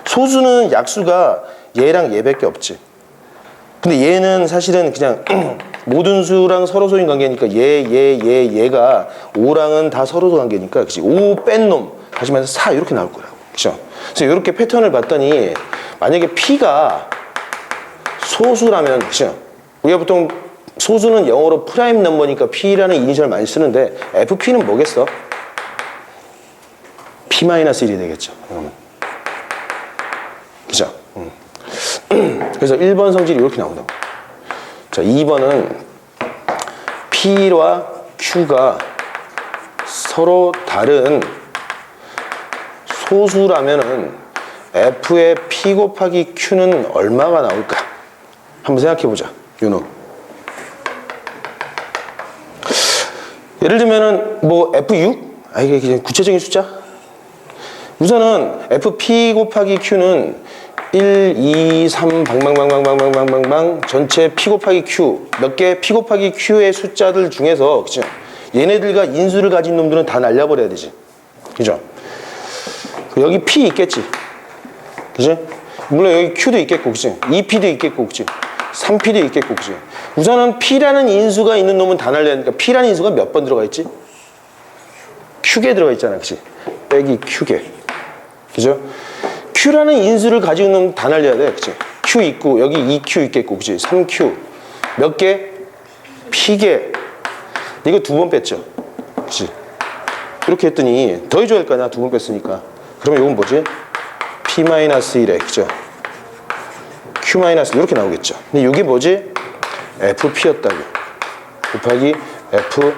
소수는 약수가 얘랑 얘밖에 없지. 근데 얘는 사실은 그냥 모든 수랑 서로소인 관계니까 얘가 5랑은 다 서로소 관계니까, 그치? 5 뺀 놈. 다시 말해서 4 이렇게 나올 거라고. 그쵸? 그래서 이렇게 패턴을 봤더니 만약에 P가 소수라면, 그쵸? 우리가 보통 소수는 영어로 프라임 넘버니까 P라는 이니셜을 많이 쓰는데 FP는 뭐겠어? P-1이 되겠죠. 그죠? 그래서 1번 성질이 이렇게 나온다고. 자, 2번은 P와 Q가 서로 다른 소수라면은 F의 P 곱하기 Q는 얼마가 나올까? 한번 생각해보자. 윤호. 예를 들면은 뭐 F6? 이게 그냥 구체적인 숫자? 우선은 FP 곱하기 Q는 1, 2, 3 방방방방방방방방 전체 P 곱하기 Q 몇 개 P 곱하기 Q의 숫자들 중에서 그죠? 얘네들과 인수를 가진 놈들은 다 날려버려야 되지. 그죠? 여기 P 있겠지. 그지? 물론 여기 Q도 있겠고, 그지? 2P도 있겠고, 그지? 3P도 있겠고, 그지? 우선은 P라는 인수가 있는 놈은 다 날려야 되니까 P라는 인수가 몇 번 들어가 있지? Q개 들어가 있잖아, 그지? 빼기 Q개. 그죠? Q라는 인수를 가지고 있는 놈 다 날려야 돼, 그지? Q 있고, 여기 2Q 있겠고, 그지? 3Q. 몇 개? P개. 이거 2번 뺐죠? 그지? 이렇게 했더니 더 해줘야 할 거 아니야, 2번 뺐으니까. 그러면 이건 뭐지? P-1에, 그죠? Q- 이렇게 나오겠죠. 근데 이게 뭐지? FP였다고. 곱하기 FQ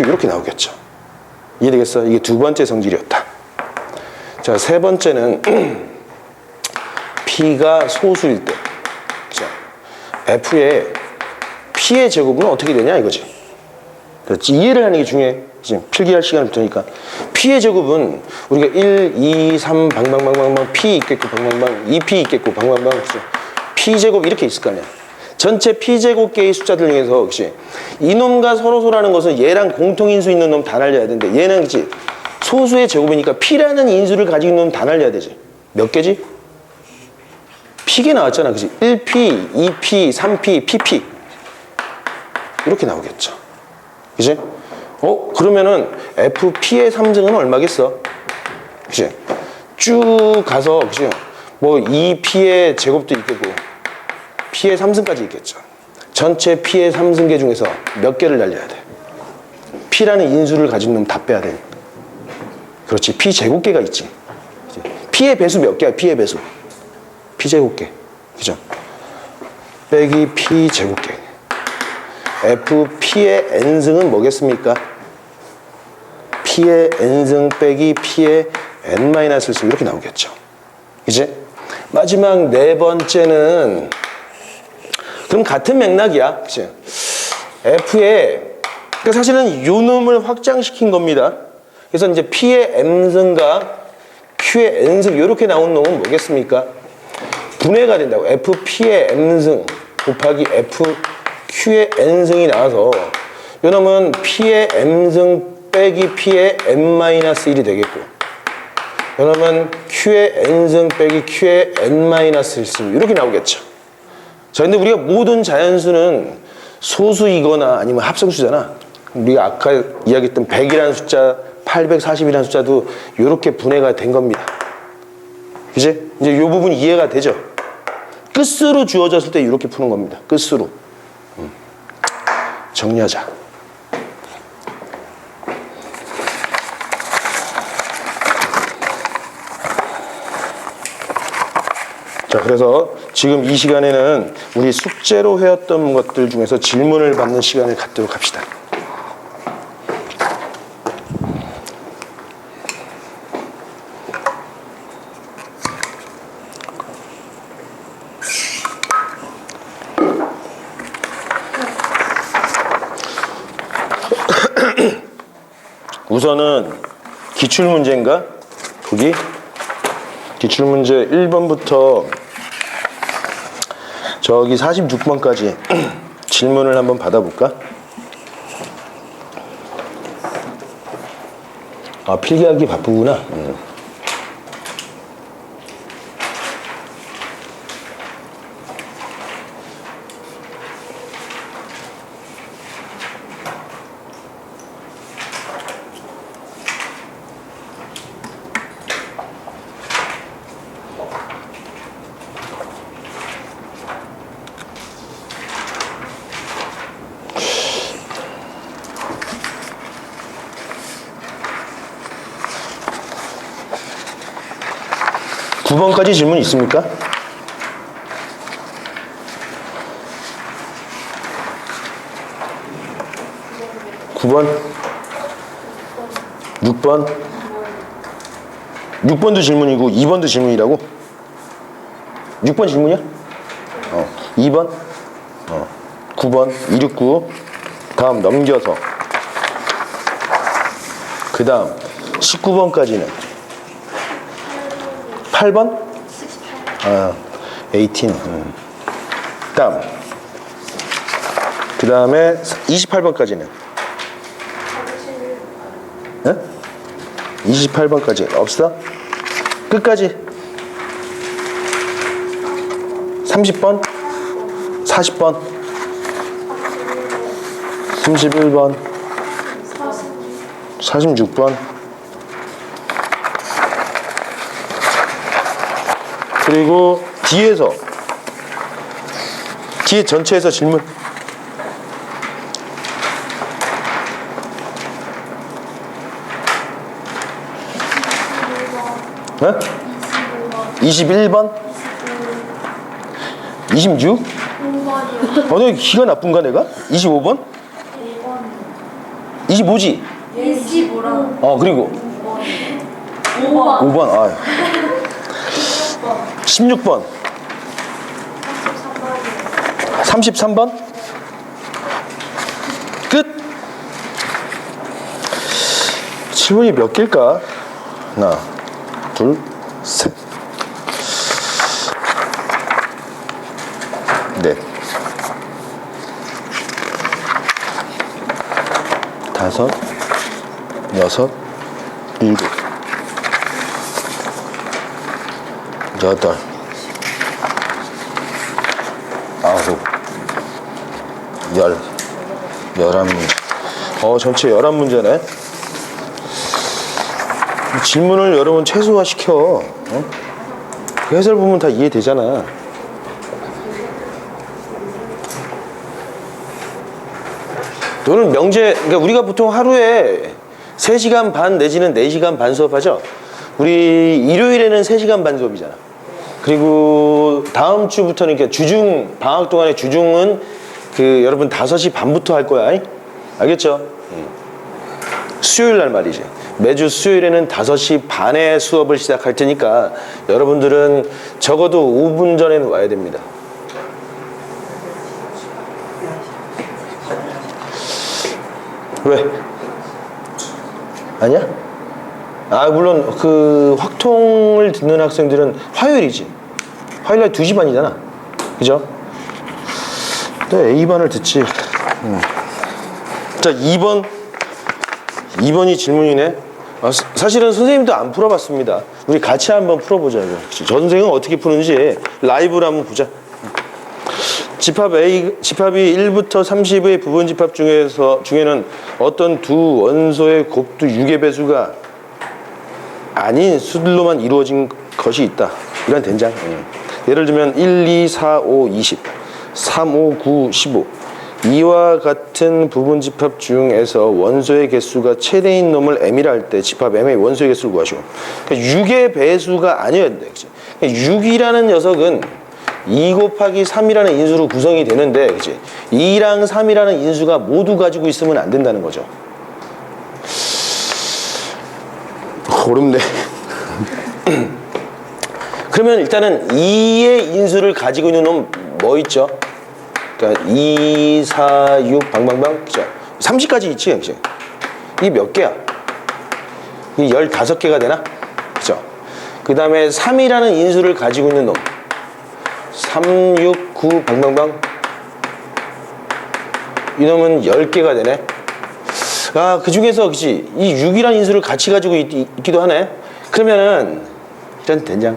이렇게 나오겠죠. 이해되겠어? 이게 두 번째 성질이었다. 자, 세 번째는 P가 소수일 때. 자, F의 P의 제곱은 어떻게 되냐 이거지. 그렇지? 이해를 하는 게 중요해. 지금 필기할 시간을 부터니까. P의 제곱은 우리가 1, 2, 3 방방방방방 P 있겠고 방방방 2P 있겠고 방방방 그렇죠? P 제곱 이렇게 있을 거 아니야. 전체 P 제곱계의 숫자들 중에서 그렇지? 이놈과 서로소라는 것은 얘랑 공통인수 있는 놈 다 날려야 되는데 얘는 그렇지? 소수의 제곱이니까 P라는 인수를 가지고 있는 놈 다 날려야 되지. 몇 개지? P개 나왔잖아. 그렇지? 1P, 2P, 3P, PP 이렇게 나오겠죠. 그지? 그러면은 FP의 3승은 얼마겠어? 그치? 쭉 가서, 그치? 뭐 2P의 제곱도 있겠고, P의 3승까지 있겠죠. 전체 P의 3승계 중에서 몇 개를 날려야 돼? P라는 인수를 가지고 있는 다 빼야 돼. 그렇지. P 제곱계가 있지. 그치? P의 배수 몇 개야? P의 배수. P 제곱계. 그죠? 빼기 P 제곱계. FP의 n승은 뭐겠습니까? P의 n승 빼기 P의 n-승 이렇게 나오겠죠. 이제 마지막 네 번째는 그럼 같은 맥락이야. 그치? F의 그러니까 사실은 요 놈을 확장시킨 겁니다. 그래서 이제 P의 m승과 Q의 n승 이렇게 나온 놈은 뭐겠습니까? 분해가 된다고. FP의 m승 곱하기 FQ의 n승이 나와서 요 놈은 P의 m승 빼기 P의 n-1이 되겠고 요 놈은 Q의 n승 빼기 Q의 n-1승 이렇게 나오겠죠. 자, 근데 우리가 모든 자연수는 소수이거나 아니면 합성수잖아. 우리가 아까 이야기했던 100이라는 숫자, 840이라는 숫자도 이렇게 분해가 된 겁니다. 그지? 이제 이 부분 이해가 되죠? 끝수로 주어졌을 때 이렇게 푸는 겁니다. 끝수로. 정리하자. 자, 그래서 지금 이 시간에는 우리 숙제로 해왔던 것들 중에서 질문을 받는 시간을 갖도록 합시다. 우선은 기출문제인가? 거기 기출문제 1번부터 저기 46번까지 질문을 한번 받아볼까? 아, 필기하기 바쁘구나. 구 9번까지 질문 있습니까? 9번? 6번? 6번도 질문이고 2번도 질문이라고? 6번 질문이야? 2번? 9번 269 다음 넘겨서 그 다음 19번까지는 8번? 아, 18. 다음 그 다음에 28번까지는 28번까지 없어? 끝까지 30번? 40번? 31번? 46번? 그리고 뒤에 전체에서 질문. 네? 21번? 26? 너 기가 나쁜가 내가? 25번? 25지? 25랑 그리고 5번 5번. 아. 16번. 33번? 끝. 7번이 몇 개일까? 하나, 둘, 셋, 넷, 다섯, 여섯, 일곱, 여덟, 아홉, 열, 11문제. 전체 11문제네. 질문을 여러분 최소화시켜. 그 해설 부분 다 이해되잖아. 너는 명제, 그러니까 우리가 보통 하루에 3시간 반 내지는 4시간 반 수업하죠? 우리 일요일에는 3시간 반 수업이잖아. 그리고 다음 주부터는, 그러니까 주중, 방학 동안의 주중은 여러분 5시 반부터 할 거야. 알겠죠? 수요일 날 말이지. 매주 수요일에는 5시 반에 수업을 시작할 테니까 여러분들은 적어도 5분 전에는 와야 됩니다. 왜? 아니야? 물론 확통을 듣는 학생들은 화요일이지. 화요일 날 2시 반이잖아. 그죠? 또 A반을 듣지. 자, 2번이 질문이네. 사실은 선생님도 안 풀어봤습니다. 우리 같이 한번 풀어보자고요. 전생은 어떻게 푸는지 라이브로 한번 보자. 집합이 1부터 30의 부분 집합 중에는 어떤 두 원소의 곱두 6의 배수가 아닌 수들로만 이루어진 것이 있다. 이런 된장. 예를 들면 1, 2, 4, 5, 20, 3, 5, 9, 15. 이와 같은 부분 집합 중에서 원소의 개수가 최대인 놈을 M이라 할 때 집합 M의 원소의 개수를 구하시오. 그러니까 6의 배수가 아니어야 돼. 그러니까 6이라는 녀석은 2 곱하기 3이라는 인수로 구성이 되는데, 그치? 2랑 3이라는 인수가 모두 가지고 있으면 안 된다는 거죠. 어렵네. 그러면 일단은 2의 인수를 가지고 있는 놈 뭐 있죠? 그러니까 2, 4, 6 방방방, 그죠? 30까지 있지, 그치? 이게 몇 개야? 이게 15개가 되나? 그죠? 그 다음에 3이라는 인수를 가지고 있는 놈 3, 6, 9 방방방, 이놈은 10개가 되네. 그 중에서 그치, 이 6이라는 인수를 같이 가지고 있기도 하네. 그러면은 일단 된장.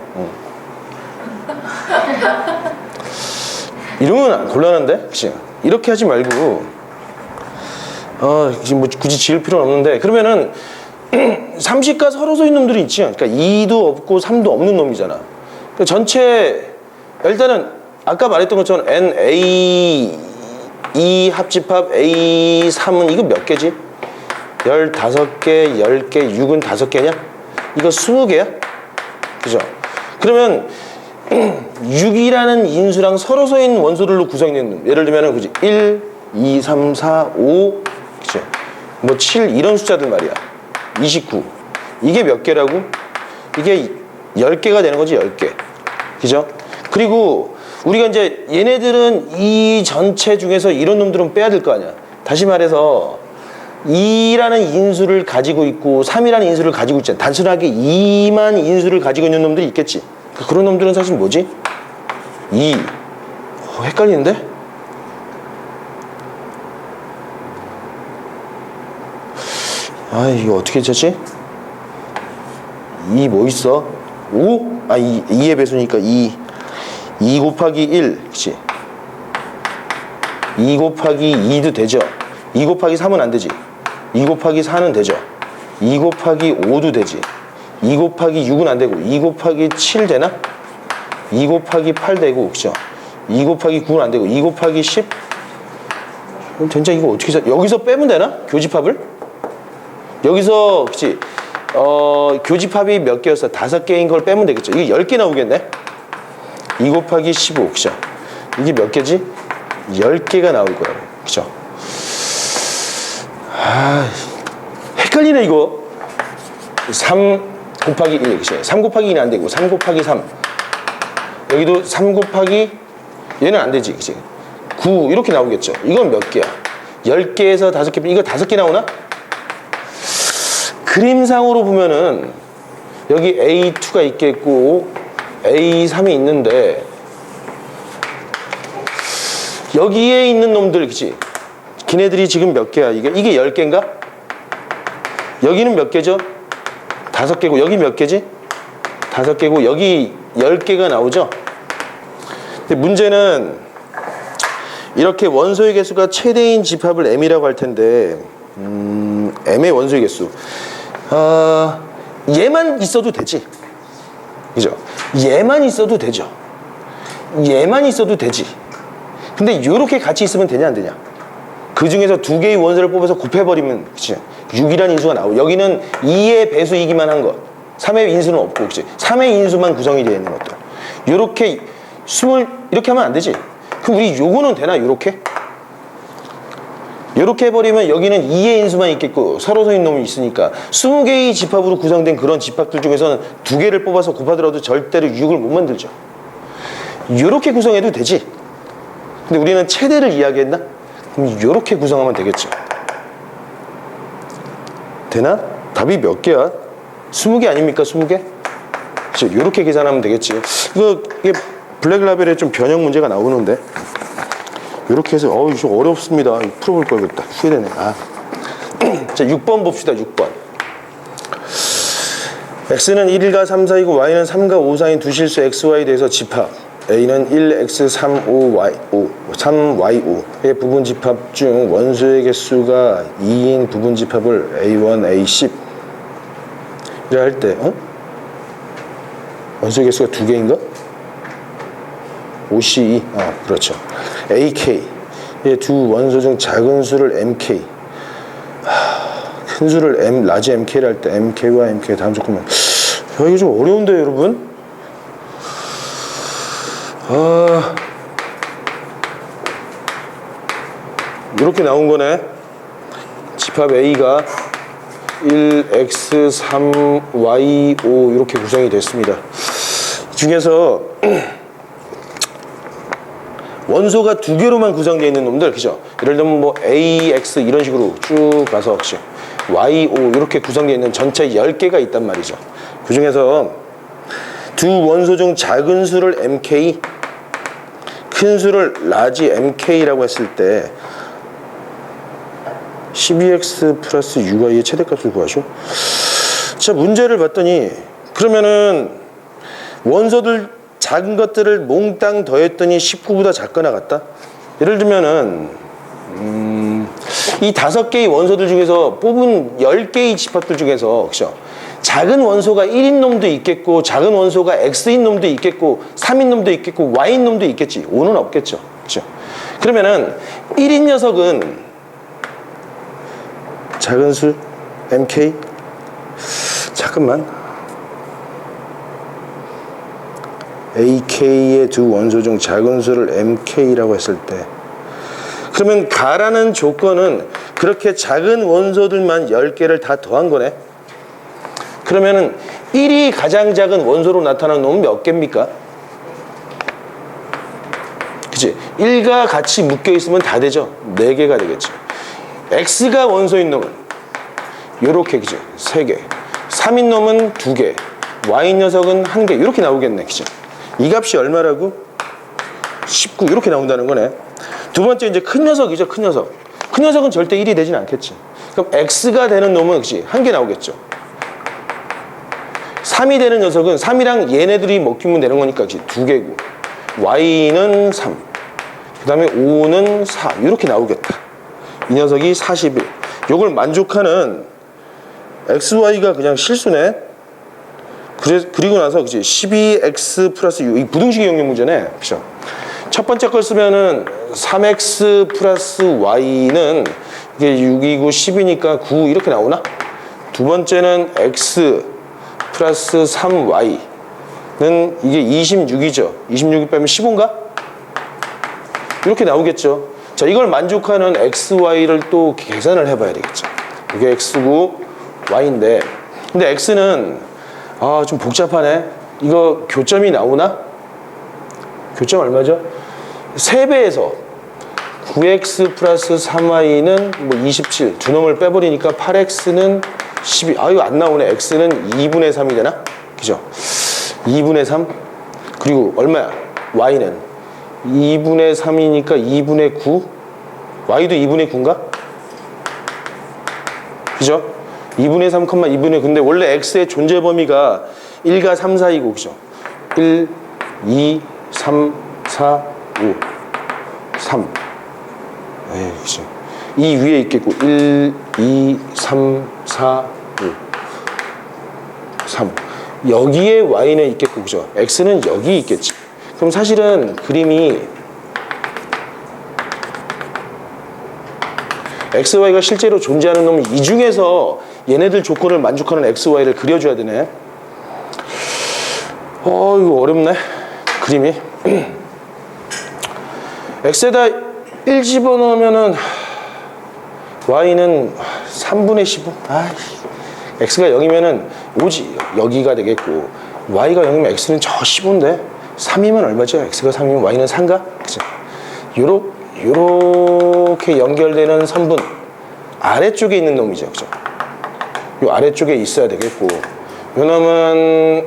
이러면 곤란한데? 그치? 이렇게 하지 말고 지금 뭐 굳이 지을 필요는 없는데, 그러면은 30과 서로 서 있는 놈들이 있지. 그러니까 2도 없고 3도 없는 놈이잖아. 그러니까 전체 일단은 아까 말했던 것처럼 NA 2 합집합 A3은 이거 몇 개지? 15개, 10개, 6은 5개냐? 이거 20개야? 그죠? 그러면 6이라는 인수랑 서로 서 있는 원소들로 구성된 놈. 예를 들면 그지? 1, 2, 3, 4, 5, 그치? 뭐 7 이런 숫자들 말이야. 29. 이게 몇 개라고? 이게 10개가 되는 거지, 10개. 그죠? 그리고 우리가 이제 얘네들은 이 전체 중에서 이런 놈들은 빼야 될 거 아니야. 다시 말해서 2라는 인수를 가지고 있고 3이라는 인수를 가지고 있잖아. 단순하게 2만 인수를 가지고 있는 놈들이 있겠지. 그런 놈들은 사실 뭐지? 2. 헷갈리는데? 아, 이거 어떻게 찾지? 2 뭐 있어? 5? 아, 2의 배수니까 2 곱하기 1, 그치? 2 곱하기 2도 되죠? 2 곱하기 3은 안 되지? 2 곱하기 4는 되죠? 2 곱하기 5도 되지? 2 곱하기 6은 안 되고 2 곱하기 7 되나? 2 곱하기 8 되고, 그쵸? 2 곱하기 9는 안 되고 2 곱하기 10? 그럼 진짜 이거 어떻게 여기서 빼면 되나? 교집합을? 여기서, 그치? 교집합이 몇 개였어? 5개인 걸 빼면 되겠죠? 이게 10개 나오겠네? 2 곱하기 15, 그쵸? 이게 몇 개지? 10개가 나올 거예요. 그쵸? 아, 헷갈리네, 이거. 3 곱하기 1, 그쵸? 3 곱하기 2는 안 되고, 3 곱하기 3. 여기도 3 곱하기, 얘는 안 되지, 그치? 9, 이렇게 나오겠죠? 이건 몇 개야? 10개에서 5개, 이거 5개 나오나? 그림상으로 보면은, 여기 A2가 있겠고, A3이 있는데, 여기에 있는 놈들, 그치? 걔네들이 지금 몇 개야? 이게 10개인가? 여기는 몇 개죠? 5개고, 여기 몇 개지? 5개고, 여기 10개가 나오죠? 근데 문제는 이렇게 원소의 개수가 최대인 집합을 M이라고 할 텐데, M의 원소의 개수. 얘만 있어도 되지. 그죠? 얘만 있어도 되죠. 얘만 있어도 되지. 근데 이렇게 같이 있으면 되냐 안 되냐? 그 중에서 2개의 원소를 뽑아서 곱해버리면, 그치? 6이라는 인수가 나오고, 여기는 2의 배수이기만 한 것, 3의 인수는 없고, 그치? 3의 인수만 구성이 되어 있는 것들, 요렇게 이렇게 하면 안 되지. 그럼 우리 요거는 되나? 요렇게 해버리면 여기는 2의 인수만 있겠고 서로서인 놈이 있으니까 20개의 집합으로 구성된 그런 집합들 중에서는 2개를 뽑아서 곱하더라도 절대로 6을 못 만들죠. 요렇게 구성해도 되지. 근데 우리는 최대를 이야기했나? 그럼 요렇게 구성하면 되겠죠. 되나? 답이 몇 개야? 20개 아닙니까? 20개? 그렇죠. 요렇게 계산하면 되겠지. 이게 블랙라벨에 좀 변형 문제가 나오는데 요렇게 해서 이거 어렵습니다. 풀어볼 거겠다. 후회되네. 자, 6번 봅시다. 6번. x는 1과 3 사이고 y는 3과 5 사이인 두 실수 xy에 대해서 집합 a는 1x 3y5의 부분 집합 중 원소의 개수가 2인 부분 집합을 a1, a10 이라 할 때 원소의 개수가 2개인가? 5C2 그렇죠. AK의 두 원소 중 작은 수를 MK, 큰 수를 M, 라지 MK를 할 때 MK와 MK의 다음 조건만. 이게 좀 어려운데 여러분? 이렇게 나온 거네. 집합 A가 1x 3y5 이렇게 구성이 됐습니다. 이 중에서 원소가 2개로만 구성되어 있는 놈들, 그죠? 예를 들면 뭐 AX 이런 식으로 쭉 가서 YO 이렇게 구성되어 있는 전체 10개가 있단 말이죠. 그 중에서 두 원소 중 작은 수를 MK, 큰 수를 라지 MK라고 했을 때 12x 플러스 UY의 최대값을 구하시오. 자, 문제를 봤더니 그러면은 원소들 작은 것들을 몽땅 더했더니 19보다 작거나 같다? 예를 들면은 이 5개의 원소들 중에서 뽑은 10개의 집합들 중에서, 그죠? 작은 원소가 1인 놈도 있겠고 작은 원소가 X인 놈도 있겠고 3인 놈도 있겠고 Y인 놈도 있겠지. 5는 없겠죠. 그죠? 그러면은 1인 녀석은 작은 수 MK, 잠깐만, AK의 두 원소 중 작은 수를 MK라고 했을 때, 그러면 가라는 조건은 그렇게 작은 원소들만 10개를 다 더한 거네. 그러면은 1이 가장 작은 원소로 나타나는 놈은 몇 개입니까? 그치? 1과 같이 묶여 있으면 다 되죠. 4개가 되겠죠. x가 원소인 놈은 요렇게 그죠? 3개. 3인 놈은 2개. y 녀석은 1개. 이렇게 나오겠네. 그죠? 이 값이 얼마라고? 19. 이렇게 나온다는 거네. 두 번째 이제 큰 녀석이죠. 큰 녀석. 큰 녀석은 절대 1이 되진 않겠지. 그럼 x가 되는 놈은 그치? 1개 나오겠죠. 3이 되는 녀석은 3이랑 얘네들이 먹히면 되는 거니까 그치? 2개고. y는 3. 그 다음에 5는 4. 이렇게 나오겠다. 이 녀석이 41. 요걸 만족하는 xy가 그냥 실수네. 그리고 나서 그치? 12x 플러스 6. 이 부등식의 영역 문제네. 그죠? 첫 번째 걸 쓰면은 3x 플러스 y는 이게 6이고 10이니까 9 이렇게 나오나? 두 번째는 x 플러스 3y는 이게 26이죠. 26이 빼면 15인가? 이렇게 나오겠죠. 자, 이걸 만족하는 xy를 또 계산을 해봐야 되겠죠. 이게 x고 y인데, 근데 x는 좀 복잡하네. 이거 교점이 나오나? 교점 얼마죠? 3배에서 9x 플러스 3y는 뭐 27. 두 놈을 빼버리니까 8x는 12. 이거 안 나오네. x는 2분의 3이 되나? 그죠? 2분의 3. 그리고 얼마야? y는 2분의 3이니까 2분의 9. y도 2분의 9인가? 그죠? 2분의 3, 2분의 9. 근데 원래 x의 존재 범위가 1과 3 사이고, 그죠? 1, 2, 3, 4, 5, 3. 에이, 그죠? 이 위에 있겠고, 1, 2, 3, 4, 5, 3. 여기에 y는 있겠고, 그죠? x는 여기 있겠지. 그럼 사실은 그림이 XY가 실제로 존재하는 놈은 이 중에서 얘네들 조건을 만족하는 XY를 그려줘야 되네. 이거 어렵네. 그림이. X에다 1 집어넣으면은 Y는 3분의 15. X가 0이면은 오지. 여기가 되겠고, Y가 0이면 X는 저 15인데 3이면 얼마죠? X가 3이면 Y는 3가? 그죠? 요렇게 연결되는 선분 아래쪽에 있는 놈이죠. 그죠? 요 아래쪽에 있어야 되겠고, 요 놈은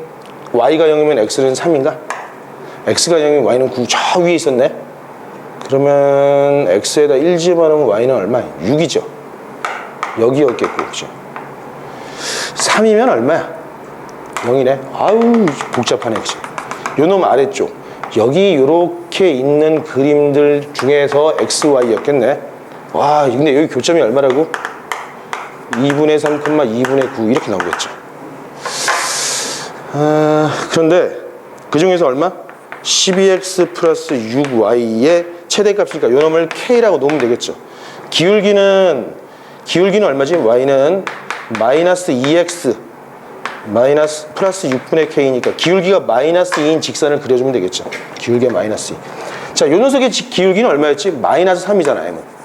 y가 0이면 x는 3인가? x가 0이면 y는 9. 저 위에 있었네. 그러면 x에다 1 집어넣으면 y는 얼마? 6이죠. 여기였겠고, 그죠? 3이면 얼마야? 0이네. 아우, 복잡하네. 그죠? 요 놈 아래쪽. 여기 요렇게 있는 그림들 중에서 XY였겠네. 와, 근데 여기 교점이 얼마라고? 2분의 3, 2분의 9 이렇게 나오겠죠. 그런데 그 중에서 얼마? 12x 플러스 6y의 최대값이니까 요 놈을 k라고 놓으면 되겠죠. 기울기는 얼마지? y는 마이너스 2x 마이너스 플러스 6분의 k니까 기울기가 마이너스 2인 직선을 그려주면 되겠죠. 기울기가 마이너스 2. 자, 요 녀석의 기울기는 얼마였지? 마이너스 3이잖아, m은.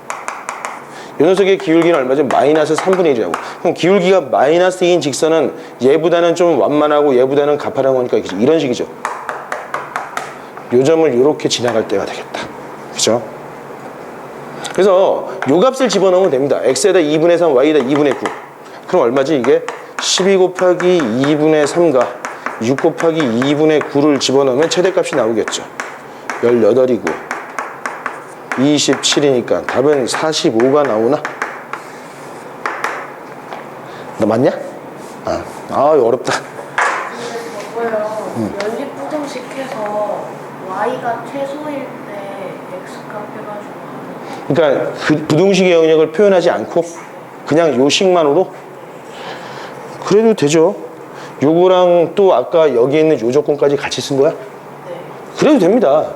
요 녀석의 기울기는 얼마죠? 마이너스 3분의 1이라고. 그럼 기울기가 마이너스 2인 직선은 얘보다는 좀 완만하고 얘보다는 가파른 거니까 이런 식이죠. 요 점을 요렇게 지나갈 때가 되겠다. 그죠? 그래서 요 값을 집어넣으면 됩니다. x에다 2분의 3, y에다 2분의 9. 그럼 얼마지 이게? 12 곱하기 2분의 3과 6 곱하기 2분의 9를 집어넣으면 최대값이 나오겠죠. 18이고 27이니까 답은 45가 나오나? 너 맞냐? 이거 어렵다. 근데 저거요. 연립부등식해서 y가 최소일 때 x값 해가지고 그러니까 그 부등식의 영역을 표현하지 않고 그냥 요 식만으로? 그래도 되죠. 요거랑 또 아까 여기 있는 요 조건까지 같이 쓴 거야? 네. 그래도 됩니다.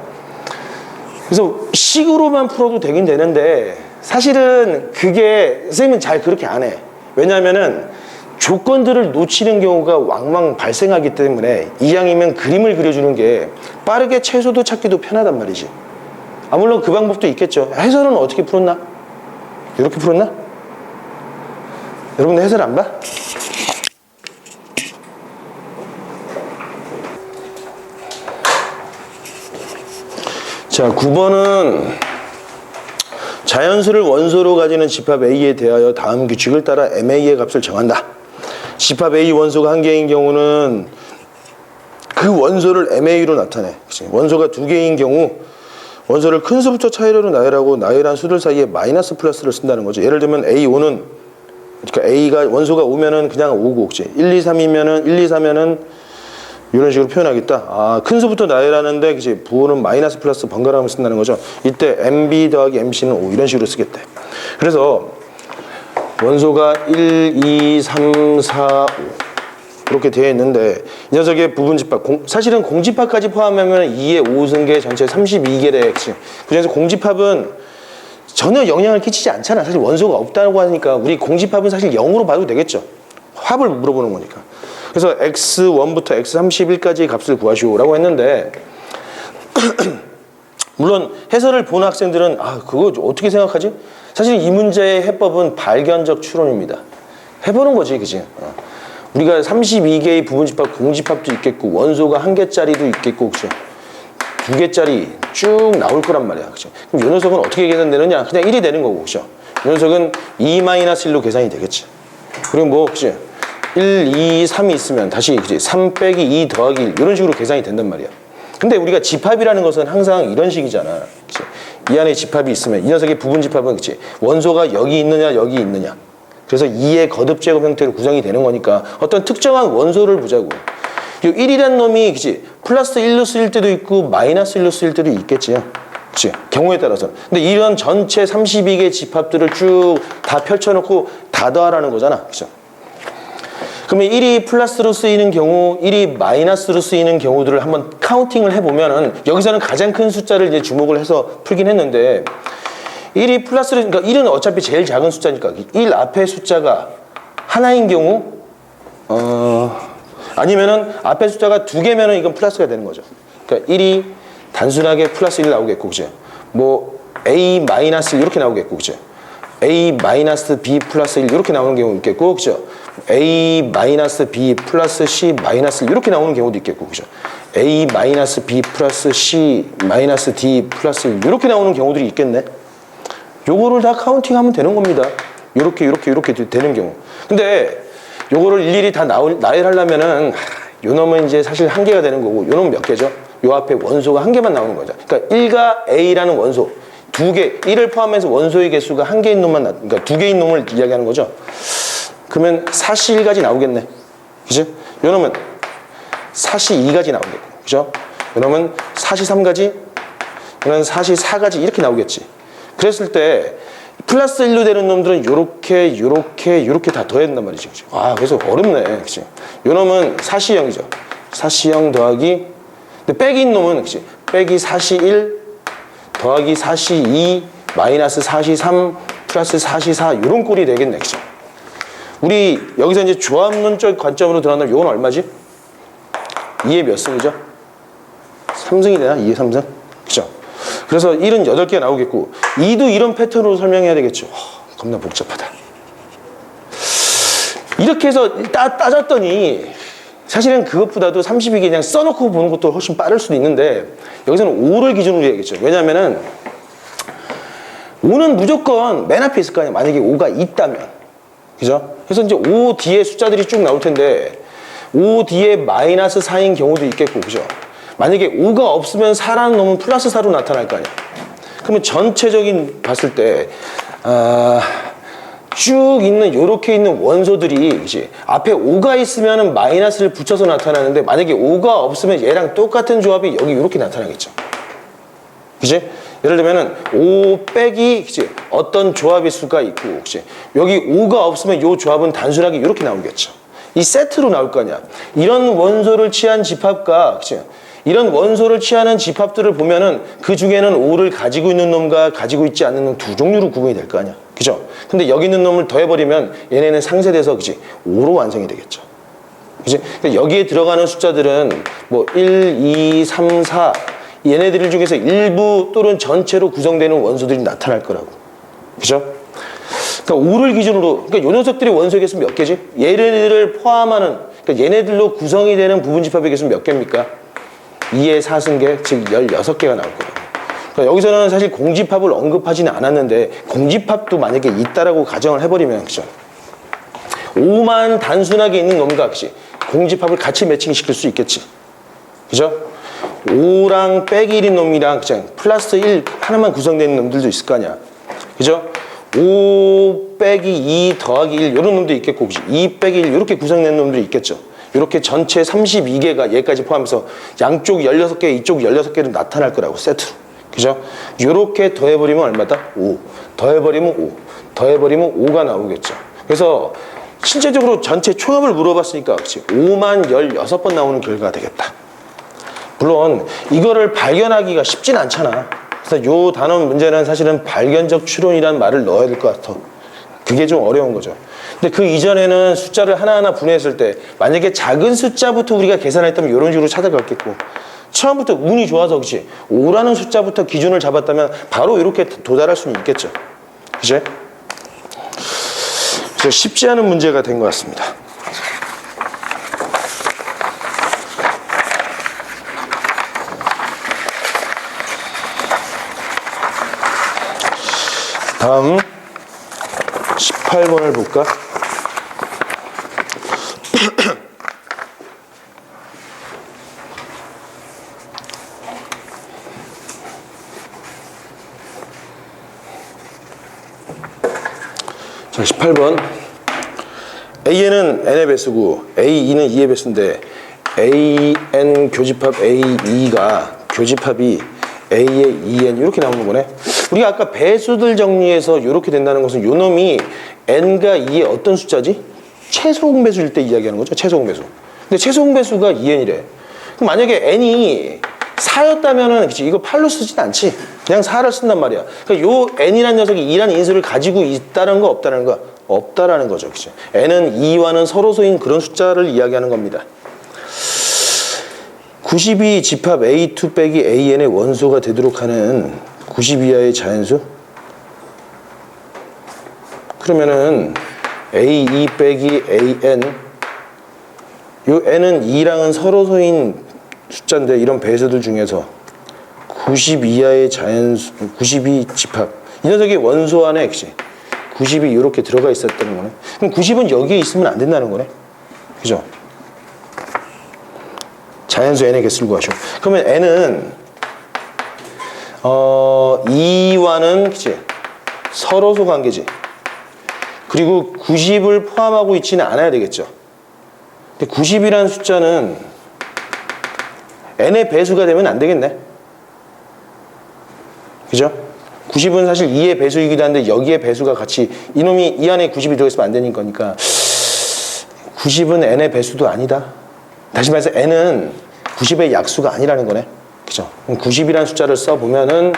그래서 식으로만 풀어도 되긴 되는데 사실은 그게 선생님은 잘 그렇게 안 해. 왜냐하면은 조건들을 놓치는 경우가 왕왕 발생하기 때문에 이왕이면 그림을 그려주는 게 빠르게 최소도 찾기도 편하단 말이지. 물론 그 방법도 있겠죠. 해설은 어떻게 풀었나? 이렇게 풀었나? 여러분들 해설 안 봐? 자, 9번은 자연수를 원소로 가지는 집합 A에 대하여 다음 규칙을 따라 MA의 값을 정한다. 집합 A 원소가 한 개인 경우는 그 원소를 MA로 나타내. 그치? 원소가 두 개인 경우 원소를 큰 수부터 차이로 나열하고 나열한 수들 사이에 마이너스 플러스를 쓴다는 거죠. 예를 들면 A5는 그러니까 A가 원소가 5면은 그냥 5고, 그치? 1, 2, 3이면은 1, 2, 3면은 이런 식으로 표현하겠다. 아, 큰 수부터 나열하는데 그치? 부호는 마이너스 플러스 번갈아가면서 쓴다는 거죠. 이때 MB 더하기 MC는 5 이런 식으로 쓰겠대. 그래서 원소가 1, 2, 3, 4, 5 이렇게 되어 있는데 이 녀석의 부분집합, 사실은 공집합까지 포함하면 2의 5승계 전체 32개래. 그 중에서 공집합은 전혀 영향을 끼치지 않잖아. 사실 원소가 없다고 하니까 우리 공집합은 사실 0으로 봐도 되겠죠. 합을 물어보는 거니까. 그래서 x1부터 x31까지의 값을 구하시오라고 했는데 물론 해설을 본 학생들은 아 그거 어떻게 생각하지? 사실 이 문제의 해법은 발견적 추론입니다. 해보는 거지, 그치? 우리가 32개의 부분집합, 공집합도 있겠고 원소가 1개짜리도 있겠고, 그치? 2개짜리 쭉 나올 거란 말이야, 그치? 그럼 이 녀석은 어떻게 계산되느냐? 그냥 1이 되는 거고, 그쵸? 이 녀석은 2-1로 계산이 되겠지. 그리고 뭐, 그치? 1, 2, 3이 있으면 다시, 그치? 3 빼기 2 더하기 1 이런 식으로 계산이 된단 말이야. 근데 우리가 집합이라는 것은 항상 이런 식이잖아, 그치? 이 안에 집합이 있으면 이 녀석의 부분집합은, 그치? 원소가 여기 있느냐, 여기 있느냐. 그래서 2의 거듭제곱 형태로 구성이 되는 거니까 어떤 특정한 원소를 보자고. 이 1이란 놈이, 그치? 플러스 1로 쓰일 때도 있고 마이너스 1로 쓰일 때도 있겠지요. 그치? 경우에 따라서. 근데 이런 전체 32개 집합들을 쭉 다 펼쳐놓고 다 더하라는 거잖아. 그쵸? 그러면 1이 플러스로 쓰이는 경우, 1이 마이너스로 쓰이는 경우들을 한번 카운팅을 해보면은 여기서는 가장 큰 숫자를 이제 주목을 해서 풀긴 했는데 1이 플러스로, 그러니까 1은 어차피 제일 작은 숫자니까 1 앞에 숫자가 하나인 경우 아니면은 앞에 숫자가 2개면은 이건 플러스가 되는 거죠. 그러니까 1이 단순하게 플러스 1 나오겠고, 그죠? 뭐 A 마이너스 이렇게 나오겠고, 그죠? A 마이너스 B 플러스 1 이렇게 나오는 경우 있겠고, 그죠? A 마이너스 B 플러스 C 마이너스 1 이렇게 나오는 경우도 있겠고, 그죠? A 마이너스 B 플러스 C 마이너스 D 플러스 1 이렇게 나오는 경우들이 있겠네. 요거를 다 카운팅하면 되는 겁니다. 요렇게 되는 경우. 근데 요거를 일일이 다 나열하려면은 요 놈은 이제 사실 1개가 되는 거고 요 놈은 몇 개죠? 요 앞에 원소가 1개만 나오는 거죠. 그러니까 1과 A라는 원소 2개, 1을 포함해서 원소의 개수가 1개인 놈만 그러니까 2개인 놈을 이야기하는 거죠. 그러면 4C1까지 나오겠네. 그죠? 요 놈은 4C2까지 나오겠고. 그죠? 요 놈은 4C3까지, 요는 4C4까지 이렇게 나오겠지. 그랬을 때 플러스 1로 되는 놈들은 요렇게 다 더해야 된단 말이지. 그치? 아, 그래서 어렵네. 그치? 요 놈은 4C0이죠. 4C0 더하기, 근데 빼기인 놈은, 그치? 빼기 4C1 더하기 4C2 마이너스 4C3 플러스 4C4 요런 꼴이 되겠네. 그치? 우리 여기서 이제 조합론적 관점으로 들어간다면 요건 얼마지? 2의 몇 승이죠? 3승이 되나? 2의 3승? 그죠? 그래서 1은 8개가 나오겠고 2도 이런 패턴으로 설명해야 되겠죠. 겁나 복잡하다. 이렇게 해서 따졌더니 사실은 그것보다도 32개 그냥 써놓고 보는 것도 훨씬 빠를 수도 있는데 여기서는 5를 기준으로 해야겠죠. 왜냐면은 5는 무조건 맨 앞에 있을 거 아니야. 만약에 5가 있다면. 그죠? 그래서 이제 5 뒤에 숫자들이 쭉 나올 텐데 5 뒤에 마이너스 4인 경우도 있겠고, 그죠? 만약에 5가 없으면 4라는 놈은 플러스 4로 나타날 거 아니야. 그러면 전체적인 봤을 때 쭉 있는 요렇게 있는 원소들이, 그치? 앞에 5가 있으면 마이너스를 붙여서 나타나는데 만약에 5가 없으면 얘랑 똑같은 조합이 여기 이렇게 나타나겠죠. 그치? 예를 들면은 5 빼기, 그치? 어떤 조합일 수가 있고, 그치? 여기 5가 없으면 요 조합은 단순하게 이렇게 나오겠죠. 이 세트로 나올 거 아니야. 이런 원소를 취한 집합과, 그치? 이런 원소를 취하는 집합들을 보면은 그 중에는 5를 가지고 있는 놈과 가지고 있지 않는 놈 두 종류로 구분이 될 거 아니야. 그죠? 근데 여기 있는 놈을 더해버리면 얘네는 상쇄돼서, 그치? 5로 완성이 되겠죠. 그치? 그러니까 여기에 들어가는 숫자들은 뭐 1, 2, 3, 4 얘네들 중에서 일부 또는 전체로 구성되는 원소들이 나타날 거라고. 그죠? 그러니까 5를 기준으로, 그러니까 요 녀석들의 원소의 개수 몇 개지? 얘네들을 포함하는, 그러니까 얘네들로 구성이 되는 부분집합의 개수 몇 개입니까? 2의 4승계, 즉 16개가 나올 거예요. 그러니까 여기서는 사실 공집합을 언급하지는 않았는데 공집합도 만약에 있다라고 가정을 해버리면 그죠? 5만 단순하게 있는 놈과 그치? 공집합을 같이 매칭시킬 수 있겠지. 그죠? 5랑 빼기 1인 놈이랑 그냥 플러스 1 하나만 구성되는 놈들도 있을 거 아니야. 그죠? 5 빼기 2 더하기 1 이런 놈도 있겠고, 그치? 2 빼기 1 이렇게 구성되는 놈들이 있겠죠. 이렇게 전체 32개가 얘까지 포함해서 양쪽 16개, 이쪽 16개로 나타날 거라고, 세트로. 그죠? 이렇게 더해버리면 얼마다? 5. 더해버리면 5. 더해버리면 5가 나오겠죠. 그래서 실제적으로 전체 총합을 물어봤으니까, 그치? 5만 16번 나오는 결과가 되겠다. 물론 이거를 발견하기가 쉽진 않잖아. 그래서 요 단어 문제는 사실은 발견적 추론이라는 말을 넣어야 될 것 같아. 그게 좀 어려운 거죠. 근데 그 이전에는 숫자를 하나하나 분해했을 때 만약에 작은 숫자부터 우리가 계산했다면 이런 식으로 찾아갔겠고, 처음부터 운이 좋아서 그치? 5라는 숫자부터 기준을 잡았다면 바로 이렇게 도달할 수는 있겠죠. 그치? 그래서 쉽지 않은 문제가 된 것 같습니다. 다음 18번을 볼까? 자, 18번. AN은 n의 배수고 A2는 2의 배수인데 AN 교집합 A2가 교집합이 A의 2n 이렇게 나오는 거네. 우리가 아까 배수들 정리해서 이렇게 된다는 것은 요 놈이 n과 2의 어떤 숫자지? 최소 공배수일 때 이야기하는 거죠. 최소 공배수. 근데 최소 공배수가 2n이래. 그럼 만약에 n이 4였다면은 그치? 이거 8로 쓰진 않지. 그냥 4를 쓴단 말이야. 그러니까 요 n이라는 녀석이 2라는 인수를 가지고 있다는 거 없다는 거? 없다라는 거죠. 그치? n은 2와는 서로소인 그런 숫자를 이야기하는 겁니다. 92 집합 A2 빼기 AN의 원소가 되도록 하는 90 이하의 자연수? 그러면은 A2 빼기 AN, 요 n은 2랑은 서로소인 숫자인데 이런 배수들 중에서 90 이하의 자연수, 92 집합, 이 녀석이 원소 안에 90이 이렇게 들어가 있었다는 거네. 그럼 90은 여기에 있으면 안 된다는 거네. 그죠? 자연수 n의 개수를 구하시오. 그러면 n은 2와는 그치? 서로소 관계지. 그리고 90을 포함하고 있지는 않아야 되겠죠. 근데 90이라는 숫자는 n의 배수가 되면 안 되겠네. 그죠? 90은 사실 2의 배수이기도 한데 여기에 배수가 같이 이놈이 이 안에 90이 들어있으면 안 되는 거니까 90은 n의 배수도 아니다. 다시 말해서 n은 90의 약수가 아니라는 거네. 그죠? 그럼 90이라는 숫자를 써보면은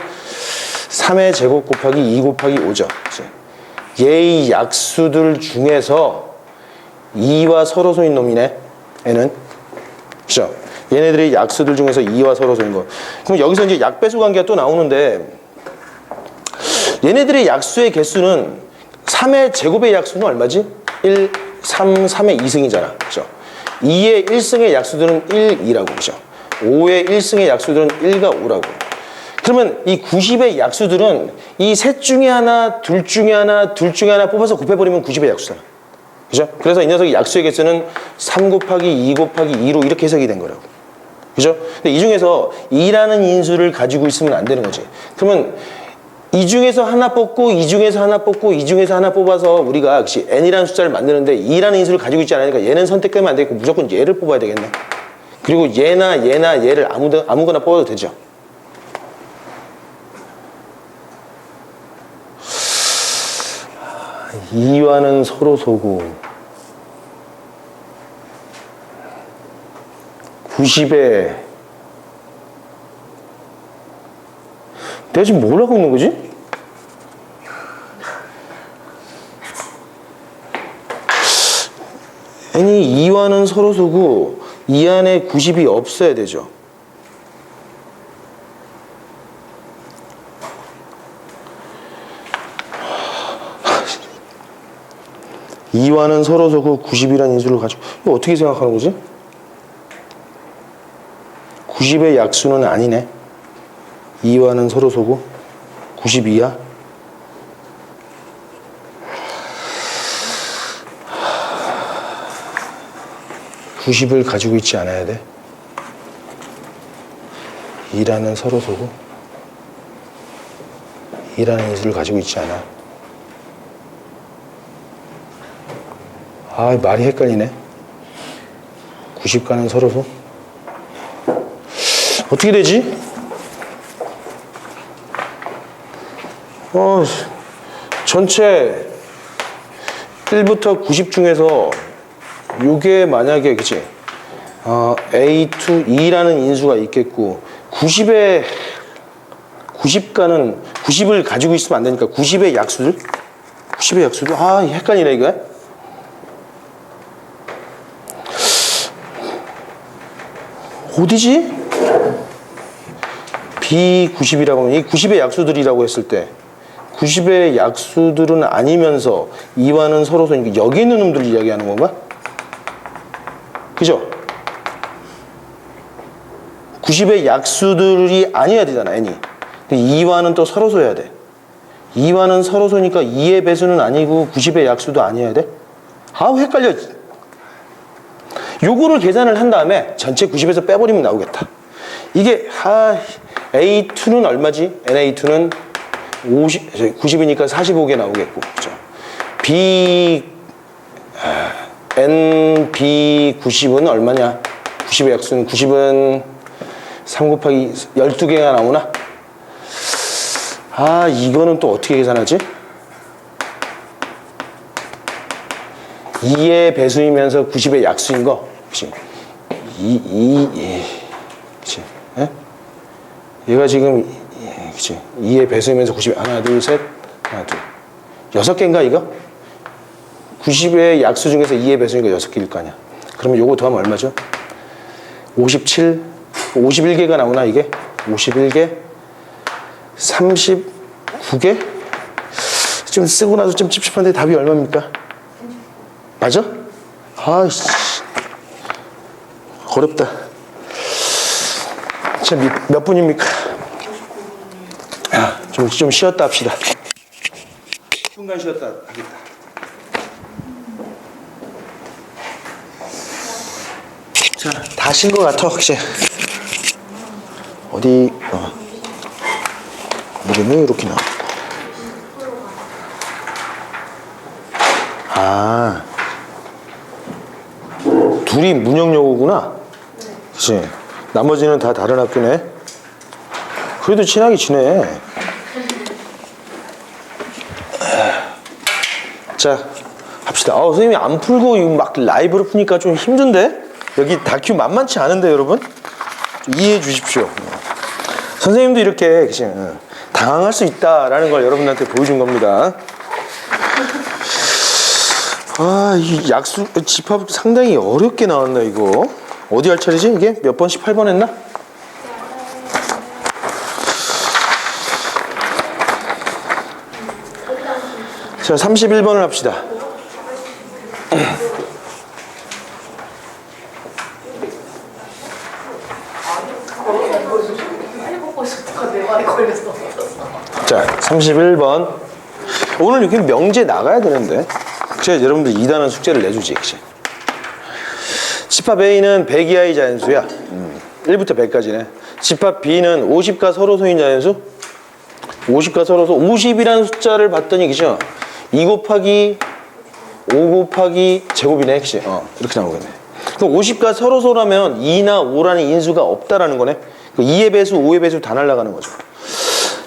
3의 제곱 곱하기 2 곱하기 5죠. 그치? 얘의 약수들 중에서 2와 서로소인 놈이네. n은. 그죠? 얘네들의 약수들 중에서 2와 서로소인 거. 그럼 여기서 이제 약배수 관계가 또 나오는데 얘네들의 약수의 개수는 3의 제곱의 약수는 얼마지? 1, 3, 3의 2승이잖아. 그죠? 2의 1승의 약수들은 1, 2라고. 그죠? 5의 1승의 약수들은 1과 5라고. 그러면 이 90의 약수들은 이 셋 중에 하나, 둘 중에 하나, 둘 중에 하나 뽑아서 곱해버리면 90의 약수잖아. 그죠? 그래서 이 녀석의 약수의 개수는 3 곱하기 2 곱하기 2로 이렇게 해석이 된 거라고. 그죠? 근데 이 중에서 2라는 인수를 가지고 있으면 안 되는 거지. 그러면 이 중에서 하나 뽑고, 이 중에서 하나 뽑고, 이 중에서 하나 뽑아서 우리가 역시 n이라는 숫자를 만드는데 2라는 인수를 가지고 있지 않으니까 얘는 선택되면 안 되겠고 무조건 얘를 뽑아야 되겠네. 그리고 얘나 얘를 아무거나 뽑아도 되죠. 이와는 서로 소고 90에 내가 지금 뭘 하고 있는 거지? n이 2와는 서로 소고 이 안에 90이 없어야 되죠. 이와는 서로 소고 90이라는 인수를 가지고 이거 어떻게 생각하는 거지? 90의 약수는 아니네. 2와는 서로소고 92야. (90을) 가지고 있지 않아야 돼. 2라는 서로소고 2라는 인수를 가지고 있지 않아. 아, 말이 헷갈리네. 90과는 서로소. 어떻게 되지? 전체 1부터 90 중에서 요게 만약에, 그치? A2, 2라는 인수가 있겠고, 90의 90과는 90을 가지고 있으면 안 되니까 90의 약수들? 90의 약수들? 아, 헷갈리네, 이거. 어디지? B90이라고 하면 이 90의 약수들이라고 했을 때 90의 약수들은 아니면서 2와는 서로소니까 여기 있는 놈들 이야기하는 건가? 그죠? 90의 약수들이 아니어야 되잖아, n이. 2와는 또 서로소여야 돼. 2와는 서로소니까 2의 배수는 아니고 90의 약수도 아니어야 돼? 아우, 헷갈려. 요거를 계산을 한 다음에 전체 90에서 빼버리면 나오겠다. 이게 A2는 얼마지? NA2는 90이니까 45개 나오겠고, 그죠? NB90은 얼마냐? 90의 약수는 90은 3 곱하기 12개가 나오나? 아, 이거는 또 어떻게 계산하지? 2의 배수이면서 90의 약수인 거. 그치? 그치? 예? 얘가 지금, 그치? 2의 배수이면서 90의, 하나, 둘, 셋, 하나, 둘. 6개인가, 이거? 90의 약수 중에서 2의 배수니까 6개일 거 아니야. 그러면 요거 더하면 얼마죠? 57, 51개가 나오나, 이게? 51개? 39개? 좀 쓰고 나서 좀 찝찝한데 답이 얼마입니까? 맞아? 아이씨, 어렵다. 자, 몇 분입니까? 좀 쉬었다 합시다. 10분간 쉬었다 하겠다. 자, 다 쉰 것 같아, 혹시. 어디, 이름이 이렇게 나와. 아, 둘이 문영여고구나. 그치? 나머지는 다 다른 학교네. 그래도 친하게 지내. 자, 합시다. 선생님이 안 풀고 막 라이브로 푸니까 좀 힘든데? 여기 다큐 만만치 않은데, 여러분? 좀 이해해 주십시오. 선생님도 이렇게, 그치? 당황할 수 있다라는 걸 여러분한테 보여준 겁니다. 아, 이 약수, 집합 상당히 어렵게 나왔나, 이거? 어디 할 차례지? 이게? 몇 번? 18번 했나? 자, 31번을 합시다. 해보고 싶다가 내 말에 걸렸어. 자, 31번. 오늘 이렇게 명제 나가야 되는데. 제가 여러분들 2단원 숙제를 내주지, 그치? 집합 A는 100 이하의 자연수야. 1부터 100까지네. 집합 B는 50과 서로소인 자연수? 50과 서로소. 50이라는 숫자를 봤더니, 그죠? 2 곱하기 5 곱하기 제곱이네, 그치? 이렇게 나오겠네. 그럼 50과 서로소라면 2나 5라는 인수가 없다라는 거네. 2의 배수, 5의 배수 다 날아가는 거죠.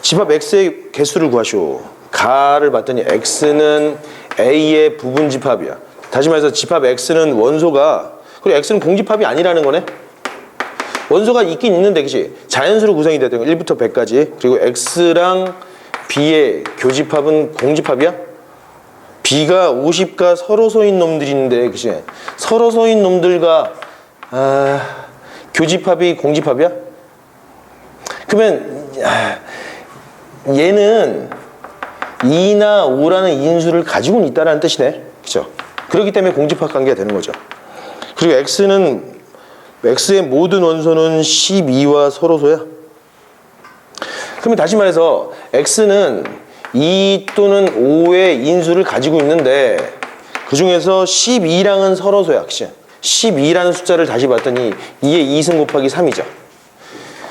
집합 X의 개수를 구하시오. 가를 봤더니 X는 A의 부분 집합이야. 다시 말해서 집합 X는 원소가, 그리고 X는 공집합이 아니라는 거네. 원소가 있긴 있는데, 그치? 자연수로 구성이 됐던 거, 1부터 100까지. 그리고 X랑 B의 교집합은 공집합이야? B가 50과 서로소인 놈들이 있는데, 그치? 서로소인 놈들과, 교집합이 공집합이야? 그러면, 얘는 2나 5라는 인수를 가지고는 있다는 뜻이네. 그죠? 그렇기 때문에 공집합 관계가 되는 거죠. 그리고 X의 모든 원소는 12와 서로소야. 그러면 다시 말해서 x는 2 또는 5의 인수를 가지고 있는데 그 중에서 12랑은 서로소야. 12라는 숫자를 다시 봤더니 2의 2승 곱하기 3이죠.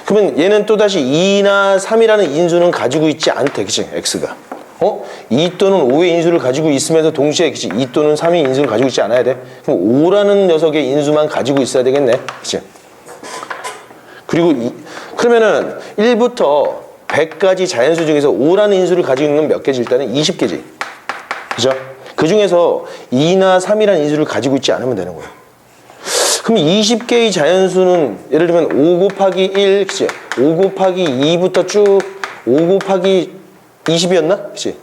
그러면 얘는 또다시 2나 3이라는 인수는 가지고 있지 않대. 그치? x가. 2 또는 5의 인수를 가지고 있으면서 동시에 그치? 2 또는 3의 인수를 가지고 있지 않아야 돼. 그럼 5라는 녀석의 인수만 가지고 있어야 되겠네. 그치? 그리고 그러면은 1부터 100까지 자연수 중에서 5라는 인수를 가지고 있는 건 몇 개지? 일단은 20개지. 그죠? 그 중에서 2나 3이라는 인수를 가지고 있지 않으면 되는 거야. 그럼 20개의 자연수는 예를 들면 5 곱하기 1, 그치? 5 곱하기 2부터 쭉 5 곱하기 20이었나? 그치?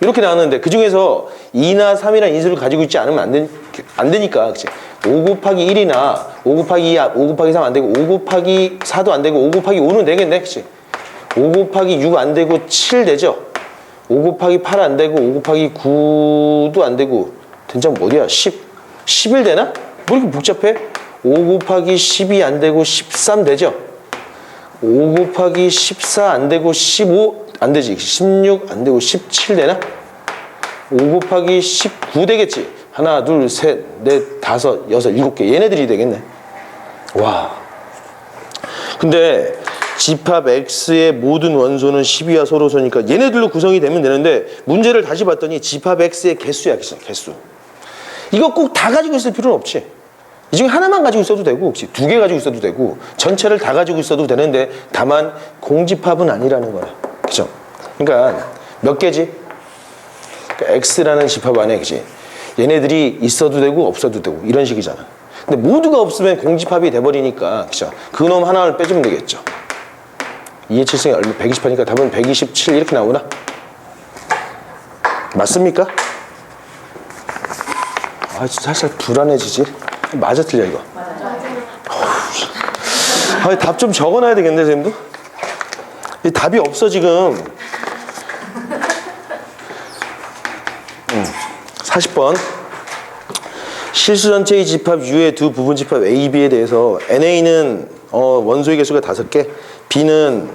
이렇게 나왔는데 그 중에서 2나 3이라는 인수를 가지고 있지 않으면 안 되니까, 그치? 5 곱하기 1이나 5 곱하기 2, 5 곱하기 3 안 되고 5 곱하기 4도 안 되고 5 곱하기 5는 되겠네, 그치? 5 곱하기 6 안 되고 7 되죠? 5 곱하기 8 안 되고 5 곱하기 9도 안 되고 된장 어디야? 11 되나? 뭐 이렇게 복잡해? 5 곱하기 12 안 되고 13 되죠? 5 곱하기 14 안 되고 15 안 되지. 16 안 되고 17 되나? 5 곱하기 19 되겠지. 하나, 둘, 셋, 넷, 다섯, 여섯, 7개. 얘네들이 되겠네. 와. 근데 집합 X의 모든 원소는 12와 서로소니까 얘네들로 구성이 되면 되는데 문제를 다시 봤더니 집합 X의 개수야, 개수. 이거 꼭 다 가지고 있을 필요는 없지. 이 중에 하나만 가지고 있어도 되고, 두 개 가지고 있어도 되고, 전체를 다 가지고 있어도 되는데 다만 공집합은 아니라는 거야. 그죠? 그러니까 몇 개지? 그러니까 X라는 집합 안에, 그지? 얘네들이 있어도 되고 없어도 되고 이런 식이잖아. 근데 모두가 없으면 공집합이 돼버리니까, 그죠? 그놈 하나를 빼주면 되겠죠. 2의 7승이 얼마? 128이니까 답은 127 이렇게 나오나? 맞습니까? 아, 살짝 불안해지지? 맞아 틀려 이거? 아, 답 좀 적어놔야 되겠네 선생님도? 이 답이 없어 지금. 40번 실수 전체의 집합 U의 두 부분 집합 A, B에 대해서 NA는 원소의 개수가 5개, B는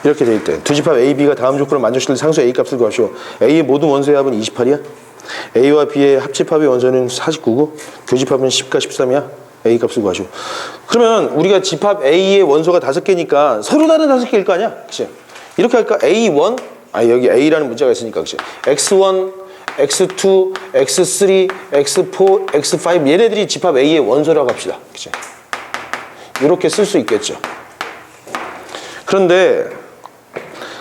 이렇게 돼 있대. 두 집합 A, B가 다음 조건을 만족시킬 상수 A 값을 구하시오. A의 모든 원소의 합은 28이야. A와 B의 합집합의 원소는 49고 교집합은 10과 13이야. A 값을 구하시오. 그러면 우리가 집합 A의 원소가 5개니까 서로 다른 5개일 거 아니야? 그치? 이렇게 할까? A1, 여기 A라는 문자가 있으니까, 그치? X1, X2, X3, X4, X5 얘네들이 집합 A의 원소라고 합시다. 그치? 이렇게 쓸 수 있겠죠. 그런데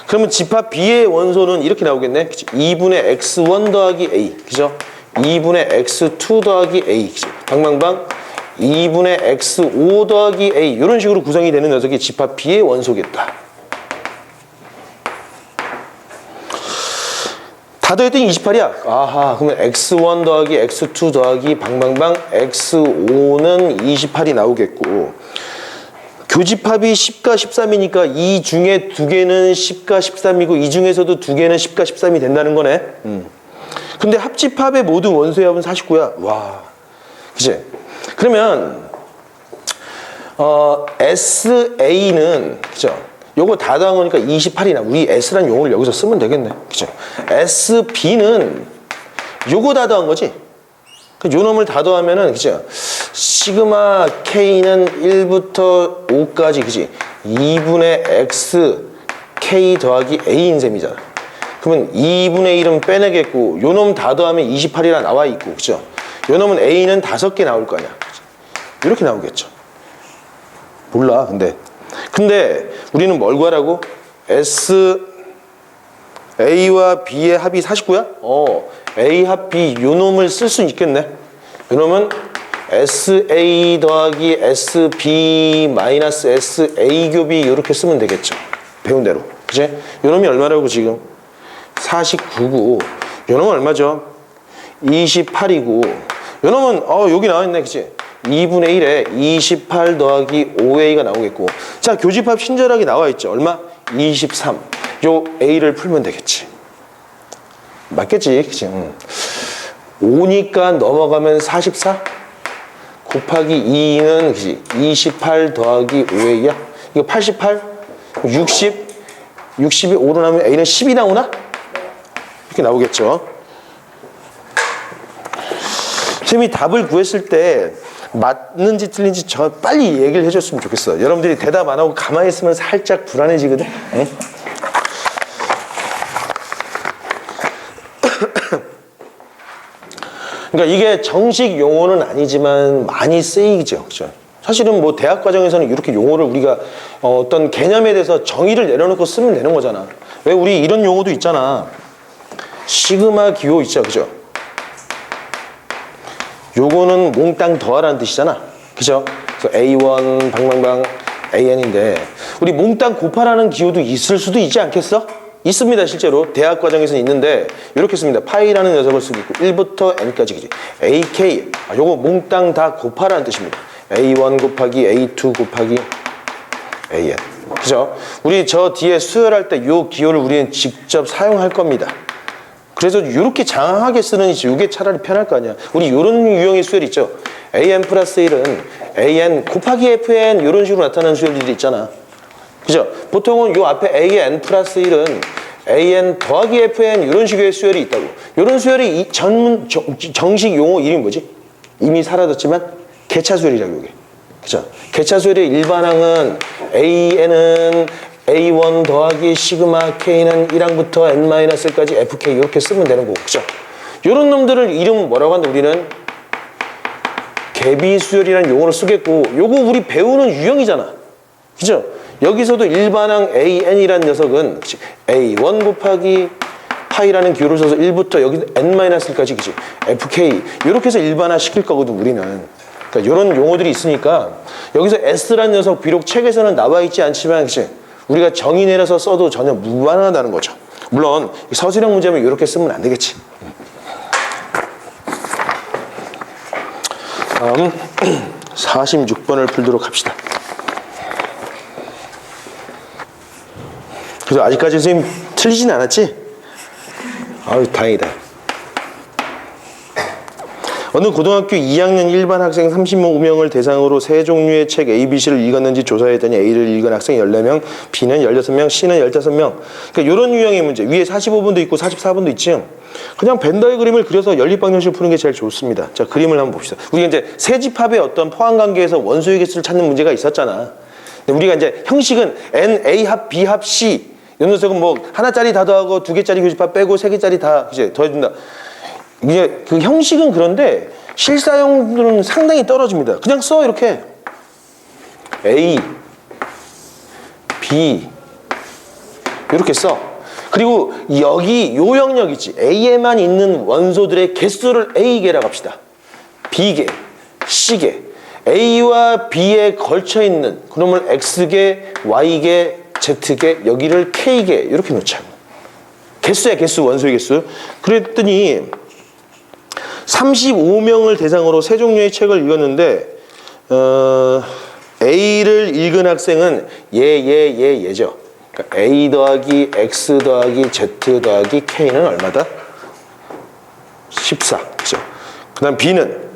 그러면 집합 B의 원소는 이렇게 나오겠네. 그치? 2분의 X1 더하기 A. 그죠? 2분의 X2 더하기 A. 그치? 방방방 2분의 X5 더하기 A. 이런 식으로 구성이 되는 녀석이 집합 B의 원소겠다. 다 더했더니 28이야. 아하, 그러면 X1 더하기 X2 더하기 방방방 X5는 28이 나오겠고, 교집합이 10과 13이니까 이 중에 2개는 10과 13이고 이 중에서도 2개는 10과 13이 된다는 거네. 근데 합집합의 모든 원소의 합은 49야. 와, 그치? 그러면 SA는, 그죠? 요거 다 더한 거니까 28이나 우리 S라는 용어를 여기서 쓰면 되겠네. 그죠? SB는 요거 다 더한 거지. 요 놈을 다 더하면은, 그죠? 시그마 K는 1부터 5까지, 그지? 2분의 X K 더하기 A인 셈이잖아. 그러면 2분의 1은 빼내겠고, 요 놈 다 더하면 28이라 나와 있고, 그죠? 요 놈은 A는 5개 나올 거 아니야. 이렇게 나오겠죠. 몰라, 근데 우리는 뭘 구하라고? A와 B의 합이 49야? A 합 B 요 놈을 쓸 수 있겠네. 요 놈은 SA 더하기 SB 마이너스 SA 교비 이렇게 쓰면 되겠죠. 배운 대로. 그치? 요 놈이 얼마라고 지금? 49고 요 놈은 얼마죠? 28이고 요 놈은 여기 나와있네. 그치? 2분의 1에 28 더하기 5A가 나오겠고, 자, 교집합 친절하게 나와있죠. 얼마? 23. 요 A를 풀면 되겠지. 맞겠지? 그치? 5니까 넘어가면 44 곱하기 2는 그치? 28 더하기 5A야. 이거 88, 60, 60이 5로 나오면 A는 10이 나오나? 이렇게 나오겠죠. 선생님이 답을 구했을 때 맞는지 틀린지 저 빨리 얘기를 해줬으면 좋겠어. 여러분들이 대답 안 하고 가만히 있으면 살짝 불안해지거든. 에? 그러니까 이게 정식 용어는 아니지만 많이 쓰이죠. 그렇죠? 사실은 뭐 대학 과정에서는 이렇게 용어를 우리가 어떤 개념에 대해서 정의를 내려놓고 쓰면 되는 거잖아. 왜 우리 이런 용어도 있잖아. 시그마 기호 있죠. 그죠? 요거는 몽땅 더하라는 뜻이잖아. 그죠? 그래서 A1 방방방 AN인데 우리 몽땅 곱하라는 기호도 있을 수도 있지 않겠어? 있습니다. 실제로 대학 과정에서는 있는데 이렇게 씁니다. 파이라는 녀석을 쓰고 있고 1부터 n까지 그지? AK 요거 몽땅 다 곱하라는 뜻입니다. A1 곱하기 A2 곱하기 AN 그죠? 우리 저 뒤에 수열할 때 요 기호를 우리는 직접 사용할 겁니다. 그래서 이렇게 장황하게 쓰는 이게 차라리 편할 거 아니야. 우리 이런 유형의 수열 있죠. AN 플러스 1은 AN 곱하기 FN 이런 식으로 나타나는 수열들이 있잖아. 그죠? 보통은 요 앞에 AN 플러스 1은 AN 더하기 FN 이런 식의 수열이 있다고. 이런 수열이 이 정식 용어 이름이 뭐지? 이미 사라졌지만 개차수열이라고 이게. 그죠? 개차수열의 일반항은 AN은 A1 더하기 시그마 K는 1항부터 N-까지 FK 이렇게 쓰면 되는 거고. 그죠? 이런 놈들을 이름 뭐라고 하는데 우리는 개비수열이라는 용어를 쓰겠고 요거 우리 배우는 유형이잖아. 그죠? 여기서도 일반항 AN이라는 녀석은 A1 곱하기 파이라는 기호를 써서 1부터 여기 N-까지 그치? FK 이렇게 해서 일반화 시킬 거거든 우리는. 그러니까 이런 용어들이 있으니까 여기서 S라는 녀석 비록 책에서는 나와 있지 않지만 그치? 우리가 정의 내려서 써도 전혀 무관하다는 거죠. 물론 서술형 문제면 이렇게 쓰면 안 되겠지. 다음 46번을 풀도록 합시다. 그래서 아직까지 선생님 틀리진 않았지? 아유 다행이다. 어느 고등학교 2학년 일반 학생 35명을 대상으로 세 종류의 책 A, B, C를 읽었는지 조사했더니 A를 읽은 학생 14명, B는 16명, C는 15명. 그러니까 이런 유형의 문제. 위에 45번도 있고 44번도 있지. 그냥 벤더의 그림을 그려서 연립방정식을 푸는 게 제일 좋습니다. 자, 그림을 한번 봅시다. 우리가 이제 세집합의 어떤 포함관계에서 원소의 개수를 찾는 문제가 있었잖아. 근데 우리가 이제 형식은 N, A 합, B 합, C. 이런 녀석은 뭐 하나짜리 다 더하고 2개짜리 교집합 빼고 3개짜리 다 이제 더해준다. 이게 그 형식은 그런데 실사용들은 상당히 떨어집니다. 그냥 써 이렇게 A, B 이렇게 써. 그리고 여기 요 영역 있지. A에만 있는 원소들의 개수를 A개라고 합시다. B개, C개. A와 B에 걸쳐 있는 그러면 X개, Y개, Z개 여기를 K개 이렇게 놓자. 개수야 개수 원소의 개수. 그랬더니 35명을 대상으로 세 종류의 책을 읽었는데 A를 읽은 학생은 얘죠. 그러니까 A 더하기 X 더하기 Z 더하기 K는 얼마다? 14. 그죠? 그 다음 B는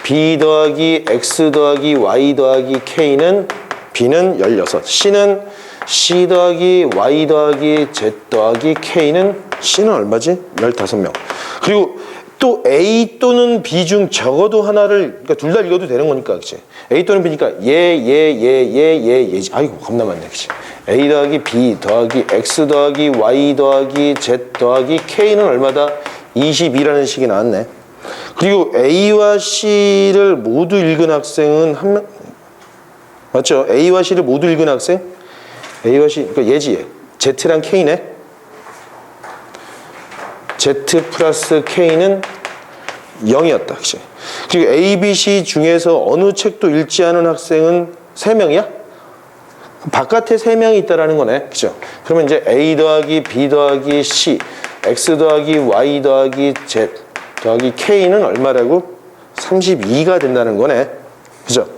B 더하기 X 더하기 Y 더하기 K는 B는 16. C는 C 더하기 Y 더하기 Z 더하기 K는 C는 얼마지? 15명. 그리고 또 A 또는 B 중 적어도 하나를, 그러니까 둘 다 읽어도 되는 거니까, 그치? A 또는 B니까 얘지. 아이고, 겁나 많네, 그치? A 더하기 B 더하기 X 더하기 Y 더하기 Z 더하기 K는 얼마다? 22라는 식이 나왔네. 그리고 A와 C를 모두 읽은 학생은 한 명, 맞죠? A와 C를 모두 읽은 학생? A와 C, 그러니까 얘지, 얘. Z랑 K네? Z 플러스 K는 0이었다. 그치? 그리고 A, B, C 중에서 어느 책도 읽지 않은 학생은 3명이야? 바깥에 3명이 있다라는 거네. 그죠? 그러면 이제 A 더하기 B 더하기 C, X 더하기 Y 더하기 Z 더하기 K는 얼마라고? 32가 된다는 거네. 그죠?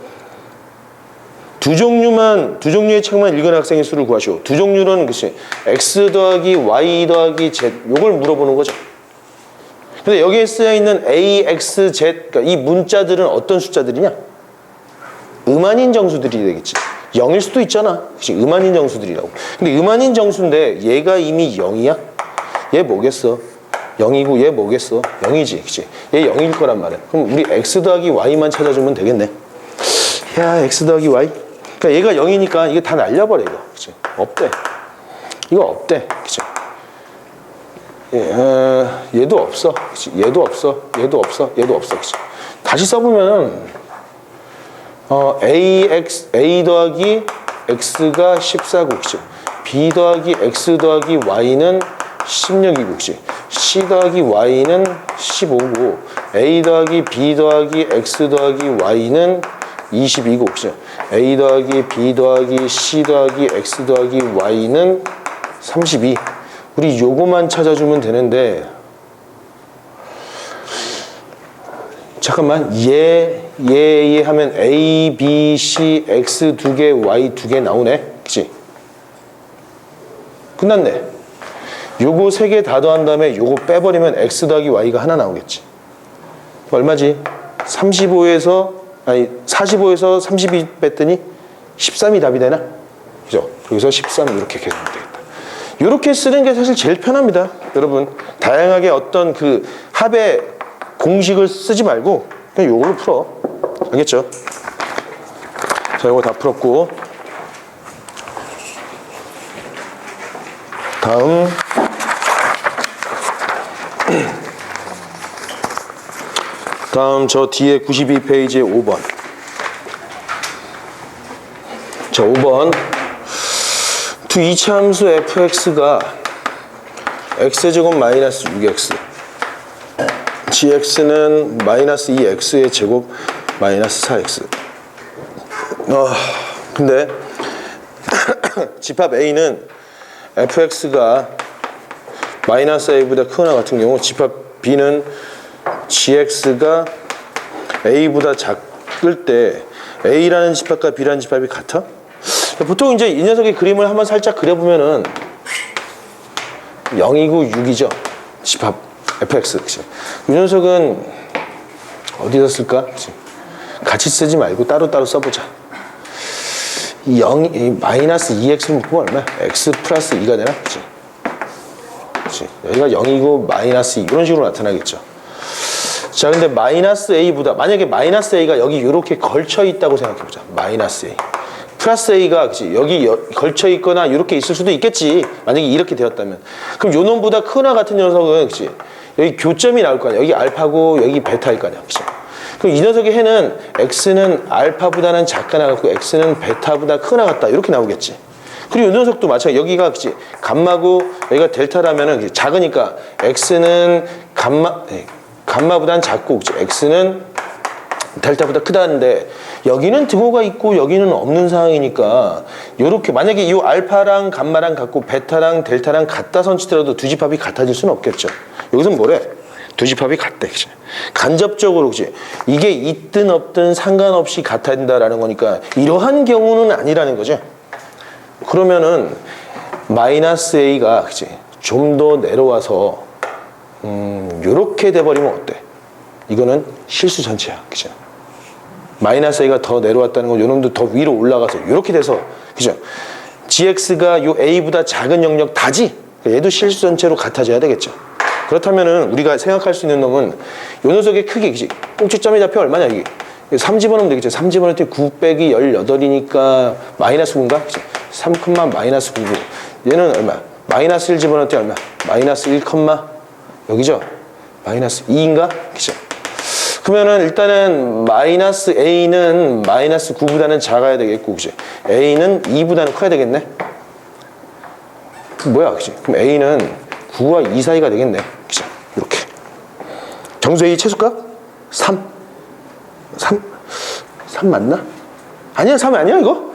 두 종류의 책만 읽은 학생의 수를 구하시오. 두 종류는 그치? X 더하기 Y 더하기 Z 요걸 물어보는 거죠. 근데 여기에 쓰여 있는 A, X, Z 그러니까 이 문자들은 어떤 숫자들이냐? 음한인 정수들이 되겠지. 0일 수도 있잖아. 그치? 음한인 정수들이라고. 근데 음한인 정수인데 얘가 이미 0이야? 얘 뭐겠어? 0이고 얘 뭐겠어? 0이지. 그치? 얘 0일 거란 말이야. 그럼 우리 x 더하기 y만 찾아주면 되겠네. 야, x 더하기 y. 그러니까 얘가 0이니까 이게 다 날려버려, 이거. 그치? 없대. 이거 없대. 그치? 얘도 없어. 그치? 얘도 없어. 얘도 없어. 얘도 없어. 그치? 다시 써보면 a 더하기 x가 14고, 그치? b 더하기 x 더하기 y는 16이고, 그치? c 더하기 y는 15고, a 더하기 b 더하기 x 더하기 y는 22고, 그치? a 더하기 b 더하기 c 더하기 x 더하기 y는 32. 우리 요거만 찾아주면 되는데, 잠깐만, 얘 하면 a, b, c, x 2개, y 2개 나오네. 그치? 끝났네. 요거 3개 다 더한 다음에 요거 빼버리면 x 더하기 y가 하나 나오겠지. 얼마지? 45에서 32 뺐더니 13이 답이 되나? 그죠? 여기서 13 이렇게 계산하면 되겠다. 이렇게 쓰는 게 사실 제일 편합니다. 여러분, 다양하게 어떤 그 합의 공식을 쓰지 말고 그냥 요걸로 풀어. 알겠죠? 자, 요거 다 풀었고, 다음 저 뒤에 92페이지에 5번. 자, 5번. 두 이차함수 fx가 x제곱 마이너스 6x, gx는 마이너스 2x의 제곱 마이너스 4x. 근데 집합 a는 fx가 마이너스 a보다 크거나 같은 경우, 집합 b는 gx가 a보다 작을 때 a라는 집합과 b라는 집합이 같아? 보통 이제 이 녀석의 그림을 한번 살짝 그려보면은 0이고 6이죠. 집합 fx. 그치? 이 녀석은 어디다 쓸까? 그치? 같이 쓰지 말고 따로따로 써보자. 마이너스 2x를 묶으면 얼마야? x 플러스 2가 되나? 그치? 그치? 여기가 0이고 마이너스 2 이런 식으로 나타나겠죠. 자, 근데 마이너스 a보다, 만약에 마이너스 a가 여기 이렇게 걸쳐 있다고 생각해보자. 마이너스 a 플러스 a가, 그치? 여기 걸쳐 있거나 이렇게 있을 수도 있겠지. 만약에 이렇게 되었다면. 그럼 요 놈보다 크거나 같은 녀석은, 그치? 여기 교점이 나올 거 아니야. 여기 알파고 여기 베타일 거 아니야. 그치? 그럼 이 녀석의 해는 x는 알파보다는 작거나 같고 x는 베타보다 크거나 같다. 이렇게 나오겠지. 그리고 이 녀석도 마찬가지. 여기가, 그치? 감마고 여기가 델타라면은 작으니까 x는 감마보다는 작고, 그치? x는 델타보다 크다는데 여기는 등호가 있고 여기는 없는 상황이니까, 요렇게 만약에 이 알파랑 감마랑 같고 베타랑 델타랑 같다 손치더라도 두 집합이 같아질 수는 없겠죠. 여기서 뭐래? 두 집합이 같대. 그치? 간접적으로, 그치? 이게 있든 없든 상관없이 같아진다라는 거니까 이러한 경우는 아니라는 거죠. 그러면은 마이너스 a가, 그치? 좀 더 내려와서 요렇게 돼버리면 어때? 이거는 실수 전체야. 그죠? 마이너스 a가 더 내려왔다는 건 요놈도 더 위로 올라가서 이렇게 돼서, 그죠? gx가 요 a보다 작은 영역 다지? 얘도 실수 전체로 같아져야 되겠죠. 그렇다면은 우리가 생각할 수 있는 놈은 요 녀석의 크기, 그치? 꼭지점의 좌표 얼마냐, 이게? 3 집어넣으면 되겠죠. 3 집어넣을 때 9 빼기 18이니까 마이너스 9인가? 3, 마이너스 9고. 얘는 얼마? 마이너스 1 집어넣을 때 얼마? 마이너스 1, 여기죠? 마이너스 2인가? 그죠? 그러면은 일단은 마이너스 a는 마이너스 9보다는 작아야 되겠고, 그죠? a는 2보다는 커야 되겠네? 뭐야, 그죠? 그럼 a는 9와 2 사이가 되겠네. 그죠? 이렇게. 정수 a 최소값? 3 맞나? 아니야, 3 아니야, 이거?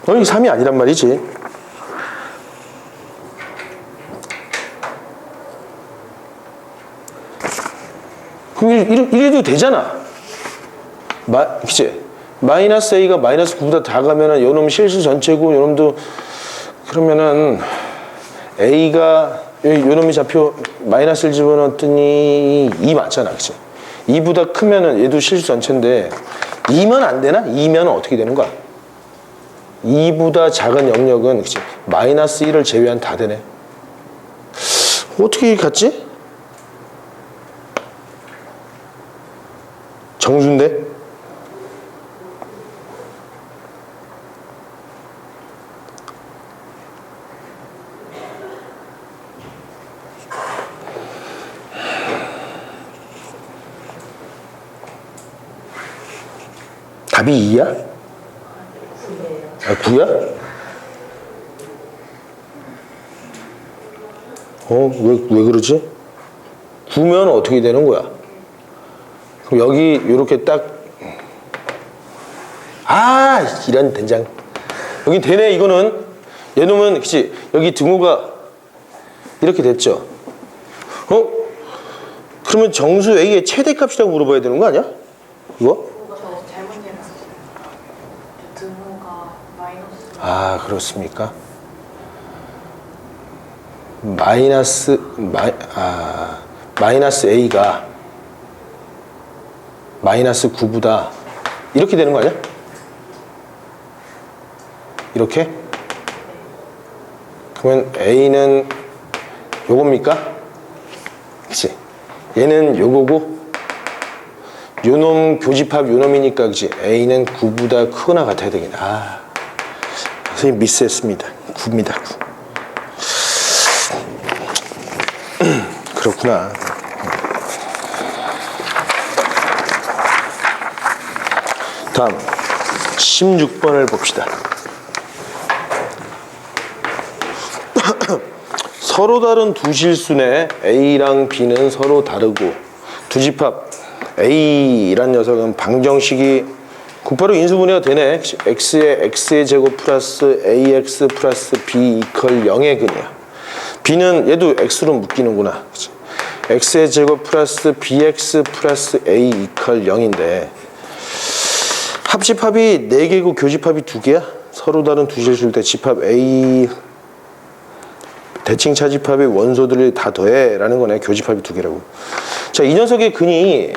이게 3이 아니란 말이지. 그럼 이래도 되잖아. 그치? 마이너스 a가 마이너스 9보다 작으면은 요놈 실수 전체고, 요놈도, 그러면은 a가 요놈이 좌표 마이너스 1 집어넣었더니 2 맞잖아. 그치? 2보다 크면은 얘도 실수 전체인데 2면 안 되나? 2면 어떻게 되는 거야? 2보다 작은 영역은 그치? 마이너스 1을 제외한 다 되네. 어떻게 갔지? 정수인데? 답이 2야? 아, 9야? 왜 그러지? 9면 어떻게 되는 거야? 그럼 여기 이렇게 딱, 이런 된장. 여기 되네, 이거는. 얘놈은, 그치? 여기 등호가 이렇게 됐죠? 그러면 정수 A의 최대값이라고 물어봐야 되는 거 아니야? 이거? 저 잘못 내놨어요. 등호가 마이너스. 그렇습니까? 마이너스 A가 마이너스 9보다 이렇게 되는 거 아니야? 이렇게? 그러면 A는 요겁니까? 그치? 얘는 요거고 요놈 교집합 요놈이니까 그치? A는 9보다 크거나 같아야 되겠네. 선생님 미스했습니다. 9입니다. 9. 그렇구나. 다음 16번을 봅시다. 서로 다른 두 실수네 A랑 B는 서로 다르고 두 집합 A란 녀석은 방정식이 곧바로 인수분해가 되네. X의 X의 제곱 플러스 AX 플러스 B 이퀄 0의 근이야. B는 얘도 X로 묶이는구나. 그치? X의 제곱 플러스 BX 플러스 A 이퀄 0인데 합집합이 4개고 교집합이 2개야? 서로 다른 두 실수일 때 집합 A 대칭 차집합의 원소들을 다 더해 라는 거네. 교집합이 2개라고. 자, 이 녀석의 근이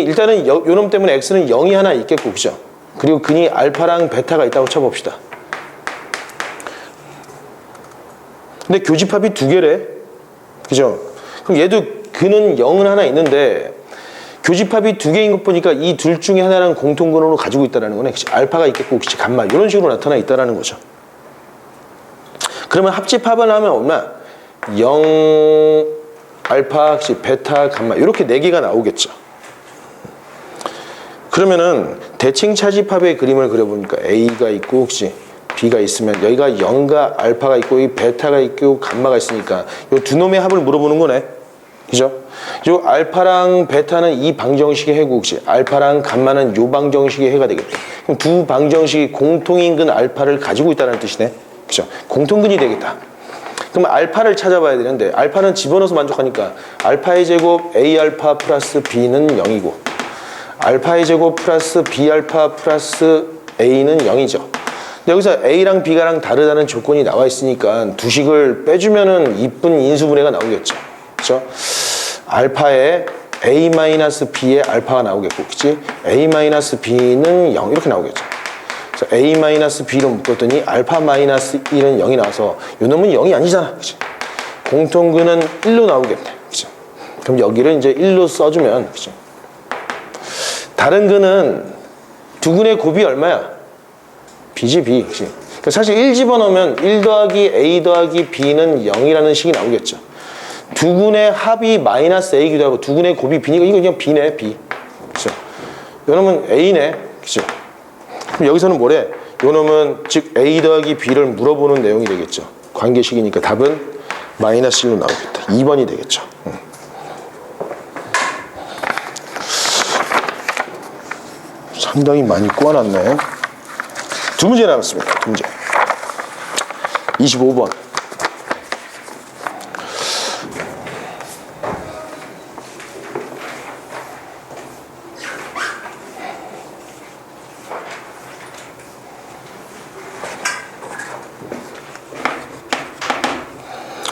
일단은 요놈 때문에 X는 0이 하나 있겠고, 그죠? 그리고 근이 알파랑 베타가 있다고 쳐봅시다. 근데 교집합이 2개래. 그죠? 그럼 얘도 근은 0은 하나 있는데 교집합이 2개인 것 보니까 이 둘 중에 하나랑 공통근으로 가지고 있다는 거네. 그치? 알파가 있겠고, 그치? 감마. 이런 식으로 나타나 있다는 거죠. 그러면 합집합을 하면 얼마? 0, 알파, 그치? 베타, 감마. 이렇게 4개가 나오겠죠. 그러면은 대칭 차집합의 그림을 그려보니까 A가 있고, 그치? B가 있으면 여기가 0과 알파가 있고 이 베타가 있고 감마가 있으니까 이 두 놈의 합을 물어보는 거네. 그죠? 요 알파랑 베타는 이 방정식의 해고, 그치? 알파랑 감마는 요 방정식의 해가 되겠다. 그럼 두 방정식이 공통인근 알파를 가지고 있다는 뜻이네. 그죠? 공통근이 되겠다. 그럼 알파를 찾아봐야 되는데 알파는 집어넣어서 만족하니까 알파의 제곱 A 알파 플러스 B는 0이고 알파의 제곱 플러스 B 알파 플러스 A는 0이죠. 여기서 A랑 B가랑 다르다는 조건이 나와 있으니까 두 식을 빼주면은 이쁜 인수분해가 나오겠죠. 그렇죠? 알파에 A-B의 알파가 나오겠고, 그치? A-B는 0 이렇게 나오겠죠. 그래서 A-B로 묶었더니 알파-1은 0이 나와서 요놈은 0이 아니잖아. 그치? 공통근은 1로 나오겠네. 그치? 그럼 여기를 이제 1로 써주면, 그치? 다른 근은 두 근의 곱이 얼마야? B지, B. 그치? 그러니까 사실 1 집어넣으면 1 더하기 A 더하기 B는 0이라는 식이 나오겠죠. 두 근의 합이 마이너스 A기도 하고 두 근의 곱이 B니까 이거 그냥 B네, B. 그쵸? 요놈은 A네. 그쵸? 그럼 여기서는 뭐래? 요놈은 즉 A 더하기 B를 물어보는 내용이 되겠죠. 관계식이니까 답은 마이너스 1로 나오겠다. 2번이 되겠죠. 상당히 많이 꼬아놨네. 두 문제 남았습니다. 두 문제. 25번.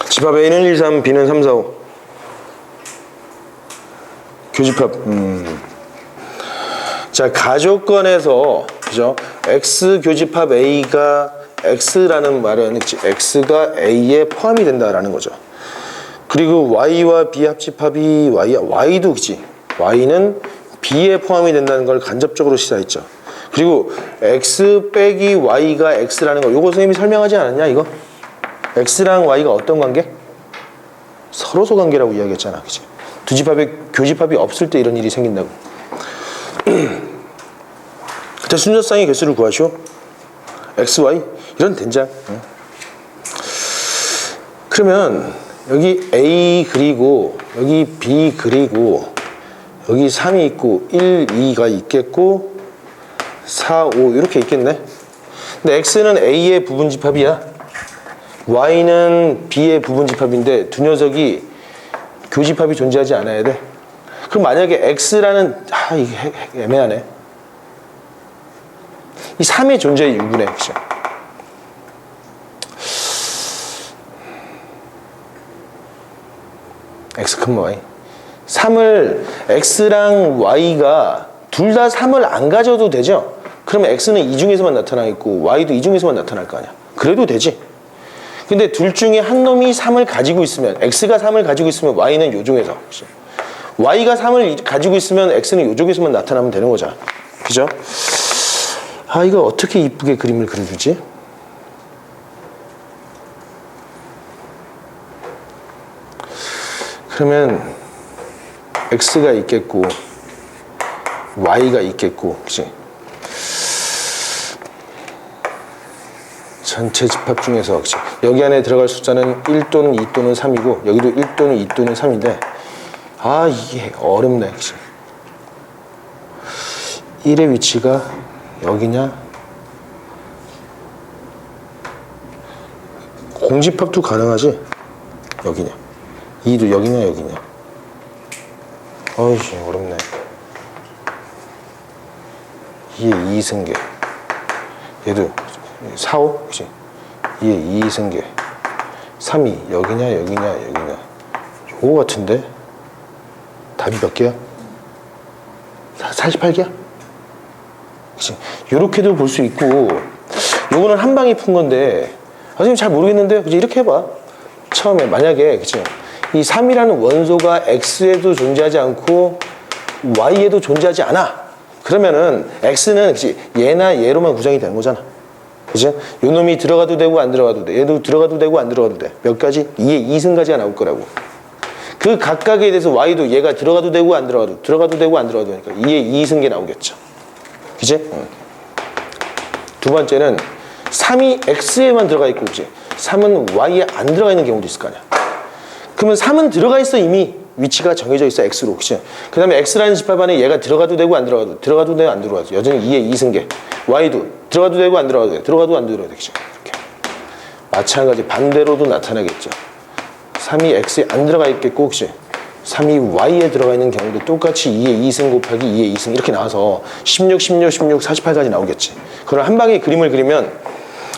집합 A는 1, 3, B는 3, 4, 5. 교집합. 자, 가조건에서 그죠? X 교집합 A가 X라는 말은 X가 A에 포함이 된다라는 거죠. 그리고 Y와 B 합집합이 Y도 그치? Y는 B에 포함이 된다는 걸 간접적으로 시사했죠. 그리고 X 빼기 Y가 X라는 거, 요거 선생님이 설명하지 않았냐, 이거? X랑 Y가 어떤 관계? 서로소 관계라고 이야기했잖아, 그치? 두 집합에 교집합이 없을 때 이런 일이 생긴다고. 자, 순서쌍의 개수를 구하시오. X, Y 이런 된장. 그러면 여기 A 그리고 여기 B 그리고 여기 3이 있고 1, 2가 있겠고 4, 5 이렇게 있겠네. 근데 X는 A의 부분집합이야. Y는 B의 부분집합인데 두 녀석이 교집합이 존재하지 않아야 돼. 그럼 만약에 X라는 이게 애매하네. 이 3의 존재의 유구네, 그죠? X, Y. 3을 X랑 Y가 둘 다 3을 안 가져도 되죠? 그러면 X는 이 중에서만 나타나겠고 Y도 이 중에서만 나타날 거 아니야. 그래도 되지. 근데 둘 중에 한 놈이 3을 가지고 있으면 X가 3을 가지고 있으면 Y는 요 중에서, 그죠? Y가 3을 가지고 있으면 X는 요 쪽에서만 나타나면 되는 거잖아. 그죠? 이거 어떻게 이쁘게 그림을 그려주지? 그러면 X가 있겠고 Y가 있겠고, 그치? 전체 집합 중에서, 그치? 여기 안에 들어갈 숫자는 1 또는 2 또는 3이고 여기도 1 또는 2 또는 3인데 이게 어렵네, 그치? 1의 위치가 여기냐? 공집합도 가능하지? 여기냐? 2도 여기냐 여기냐? 어이씨 어렵네. 2의 2승계 얘도 4, 5? 그치? 2의 2승계 3이 여기냐 여기냐 요거 같은데? 답이 몇 개야? 48개야? 그치? 요렇게도 볼 수 있고 요거는 한 방에 푼 건데 선생님 잘 모르겠는데 그치? 이렇게 해봐. 처음에 만약에 그치? 이 3이라는 원소가 X에도 존재하지 않고 Y에도 존재하지 않아. 그러면은 X는 그치? 얘나 얘로만 구성이 되는 거잖아. 그치? 요 놈이 들어가도 되고 안 들어가도 돼. 얘도 들어가도 되고 안 들어가도 돼. 몇 가지? 2의 2승까지가 나올 거라고. 그 각각에 대해서 Y도 얘가 들어가도 되고 안 들어가도 되고 안 들어가도 되니까 2의 2승계 나오겠죠. 그치? 두 번째는 3이 X에만 들어가 있고, 그치? 3은 Y에 안 들어가 있는 경우도 있을 거 아니야. 그러면 3은 들어가 있어. 이미 위치가 정해져 있어. X로, 그치? 그 다음에 X라는 집합 안에 얘가 들어가도 되고 안 들어가도 되고 안 들어가도 여전히 2의 2승계. Y도 들어가도 되고 안 들어가도 돼. 들어가도 안 들어가도 돼. 그치? 이렇게. 마찬가지 반대로도 나타나겠죠. 3이 X에 안 들어가 있겠고, 그치? 3이 Y에 들어가 있는 경우도 똑같이 2의 2승 곱하기 2의 2승 이렇게 나와서 16, 16, 16, 48까지 나오겠지. 그럼 한 방에 그림을 그리면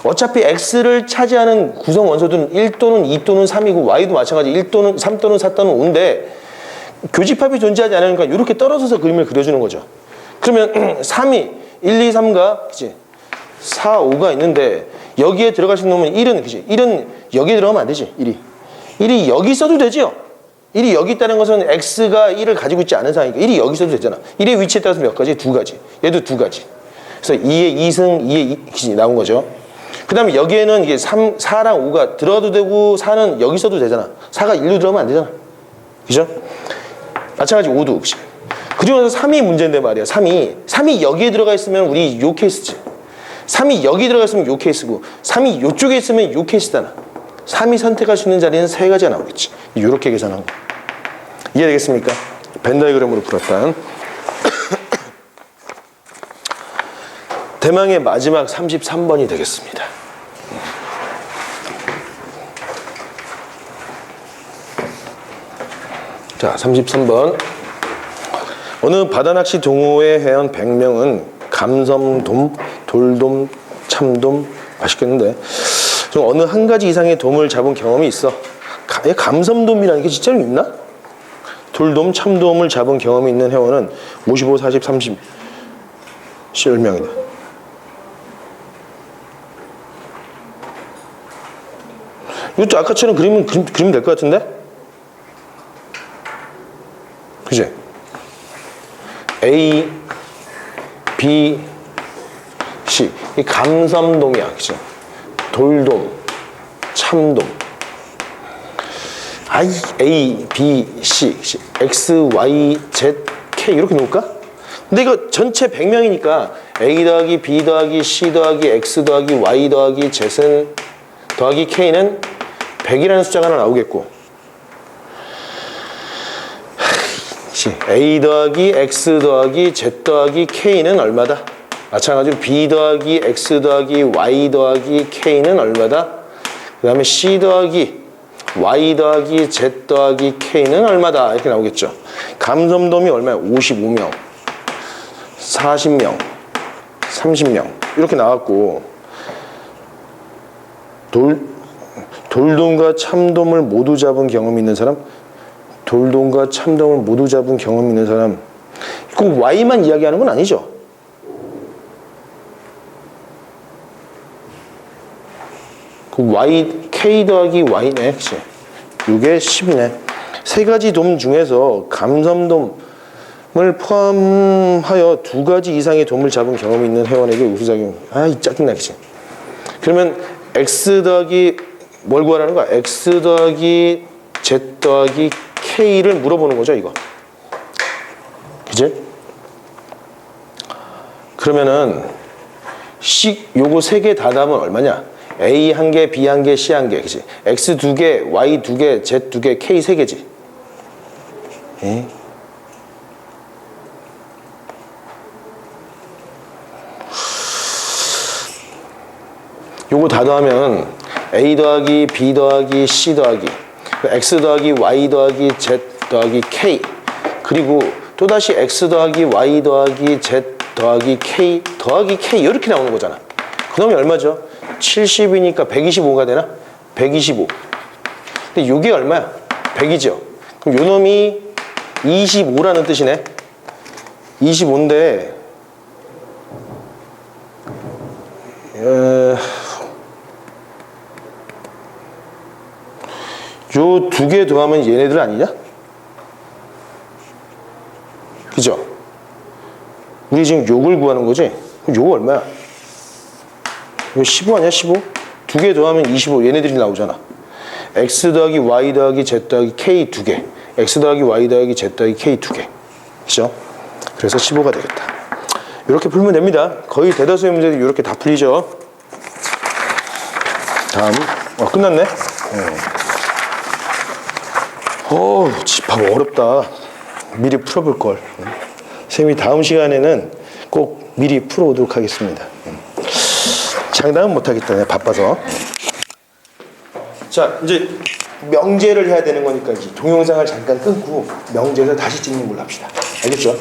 어차피 X를 차지하는 구성 원소들은 1 또는 2 또는 3이고 Y도 마찬가지 1 또는 3 또는 4 또는 5인데 교집합이 존재하지 않으니까 이렇게 떨어져서 그림을 그려주는 거죠. 그러면 3이 1, 2, 3가 그치? 4, 5가 있는데 여기에 들어갈 수 있는 놈은 1은 그치? 1은 여기에 들어가면 안 되지. 1이 여기 있어도 되죠. 1이 여기 있다는 것은 X가 1을 가지고 있지 않은 상황이니까 1이 여기 있어도 되잖아. 1의 위치에 따라서 몇 가지? 두 가지. 얘도 두 가지. 그래서 2의 2승, 2의 2 나온 거죠. 그 다음에 여기에는 이게 4랑 5가 들어가도 되고 4는 여기 있어도 되잖아. 4가 1로 들어가면 안 되잖아. 그죠? 마찬가지 5도. 그치? 그리고 나서 3이 문제인데 말이야. 3이 여기에 들어가 있으면 우리 요 케이스지. 3이 여기 들어가 있으면 요 케이스고 3이 요쪽에 있으면 요 케이스잖아. 3이 선택할 수 있는 자리는 세 가지가 나오겠지. 이렇게 계산한 거. 이해되겠습니까? 벤 다이그램으로 풀었다. 대망의 마지막 33번이 되겠습니다. 자, 33번. 어느 바다낚시 동호회 회원 100명은 감섬돔, 돌돔, 참돔 맛있겠는데 좀 어느 한 가지 이상의 돔을 잡은 경험이 있어. 감섬돔이라는 게 진짜로 있나? 돌돔, 참돔을 잡은 경험이 있는 회원은 55, 40, 30 10명이다. 이것도 아까처럼 그리면 될 것 같은데? 그지? A, B, C. 이 감섬돔이야. 그치? 돌돔, 참돔. A, B, C, X, Y, Z, K 이렇게 놓을까? 근데 이거 전체 100명이니까 A 더하기 B 더하기 C 더하기 X 더하기 Y 더하기 Z는 더하기 K는 100이라는 숫자가 하나 나오겠고 A 더하기 X 더하기 Z 더하기 K는 얼마다? 마찬가지로 B 더하기 X 더하기 Y 더하기 K는 얼마다? 그 다음에 C 더하기 Y 더하기 Z 더하기 K는 얼마다? 이렇게 나오겠죠. 감섬돔이 얼마야? 55명, 40명, 30명 이렇게 나왔고 돌돔과 참돔을 모두 잡은 경험이 있는 사람? 돌돔과 참돔을 모두 잡은 경험이 있는 사람. 꼭 Y만 이야기하는 건 아니죠. 그 Y, K 더하기 Y네. 그치? 이게 10이네. 세 가지 돔 중에서 감섬돔을 포함하여 2가지 이상의 돔을 잡은 경험이 있는 회원에게 우수작용. 이 짜증나. 그치? 그러면 X 더하기 뭘 구하라는 거야? X 더하기 Z 더하기 K를 물어보는 거죠, 이거. 그치? 그러면은 요거 3개 다 답은 얼마냐? A 1개, B 1개, C 1개. 그치? X 2개, Y 2개, Z 2개, K 3개지. 에? 요거 다 더하면 A 더하기 B 더하기 C 더하기 X 더하기 Y 더하기 Z 더하기 K 그리고 또다시 X 더하기 Y 더하기 Z 더하기 K 더하기 K 이렇게 나오는 거잖아. 그 놈이 얼마죠? 70이니까 125가 되나? 125. 근데 요게 얼마야? 100이죠. 그럼 요 놈이 25라는 뜻이네. 25인데 요 2개 더하면 얘네들 아니냐? 그죠? 우리 지금 요걸 구하는 거지? 그럼 요거 얼마야? 이거 15 아니야? 15? 2개 더하면 25 얘네들이 나오잖아. X 더하기 Y 더하기 Z 더하기 K 2개 X 더하기 Y 더하기 Z 더하기 K 2개 그죠? 그래서 15가 되겠다. 이렇게 풀면 됩니다. 거의 대다수의 문제들이 이렇게 다 풀리죠. 다음 끝났네. 집합 어렵다. 미리 풀어볼 걸. 선생님이 다음 시간에는 꼭 미리 풀어오도록 하겠습니다. 장담은 못하겠다. 내가 바빠서. 자, 이제 명제를 해야 되는 거니까 이제 동영상을 잠깐 끊고 명제를 다시 찍는 걸로 합시다. 알겠죠?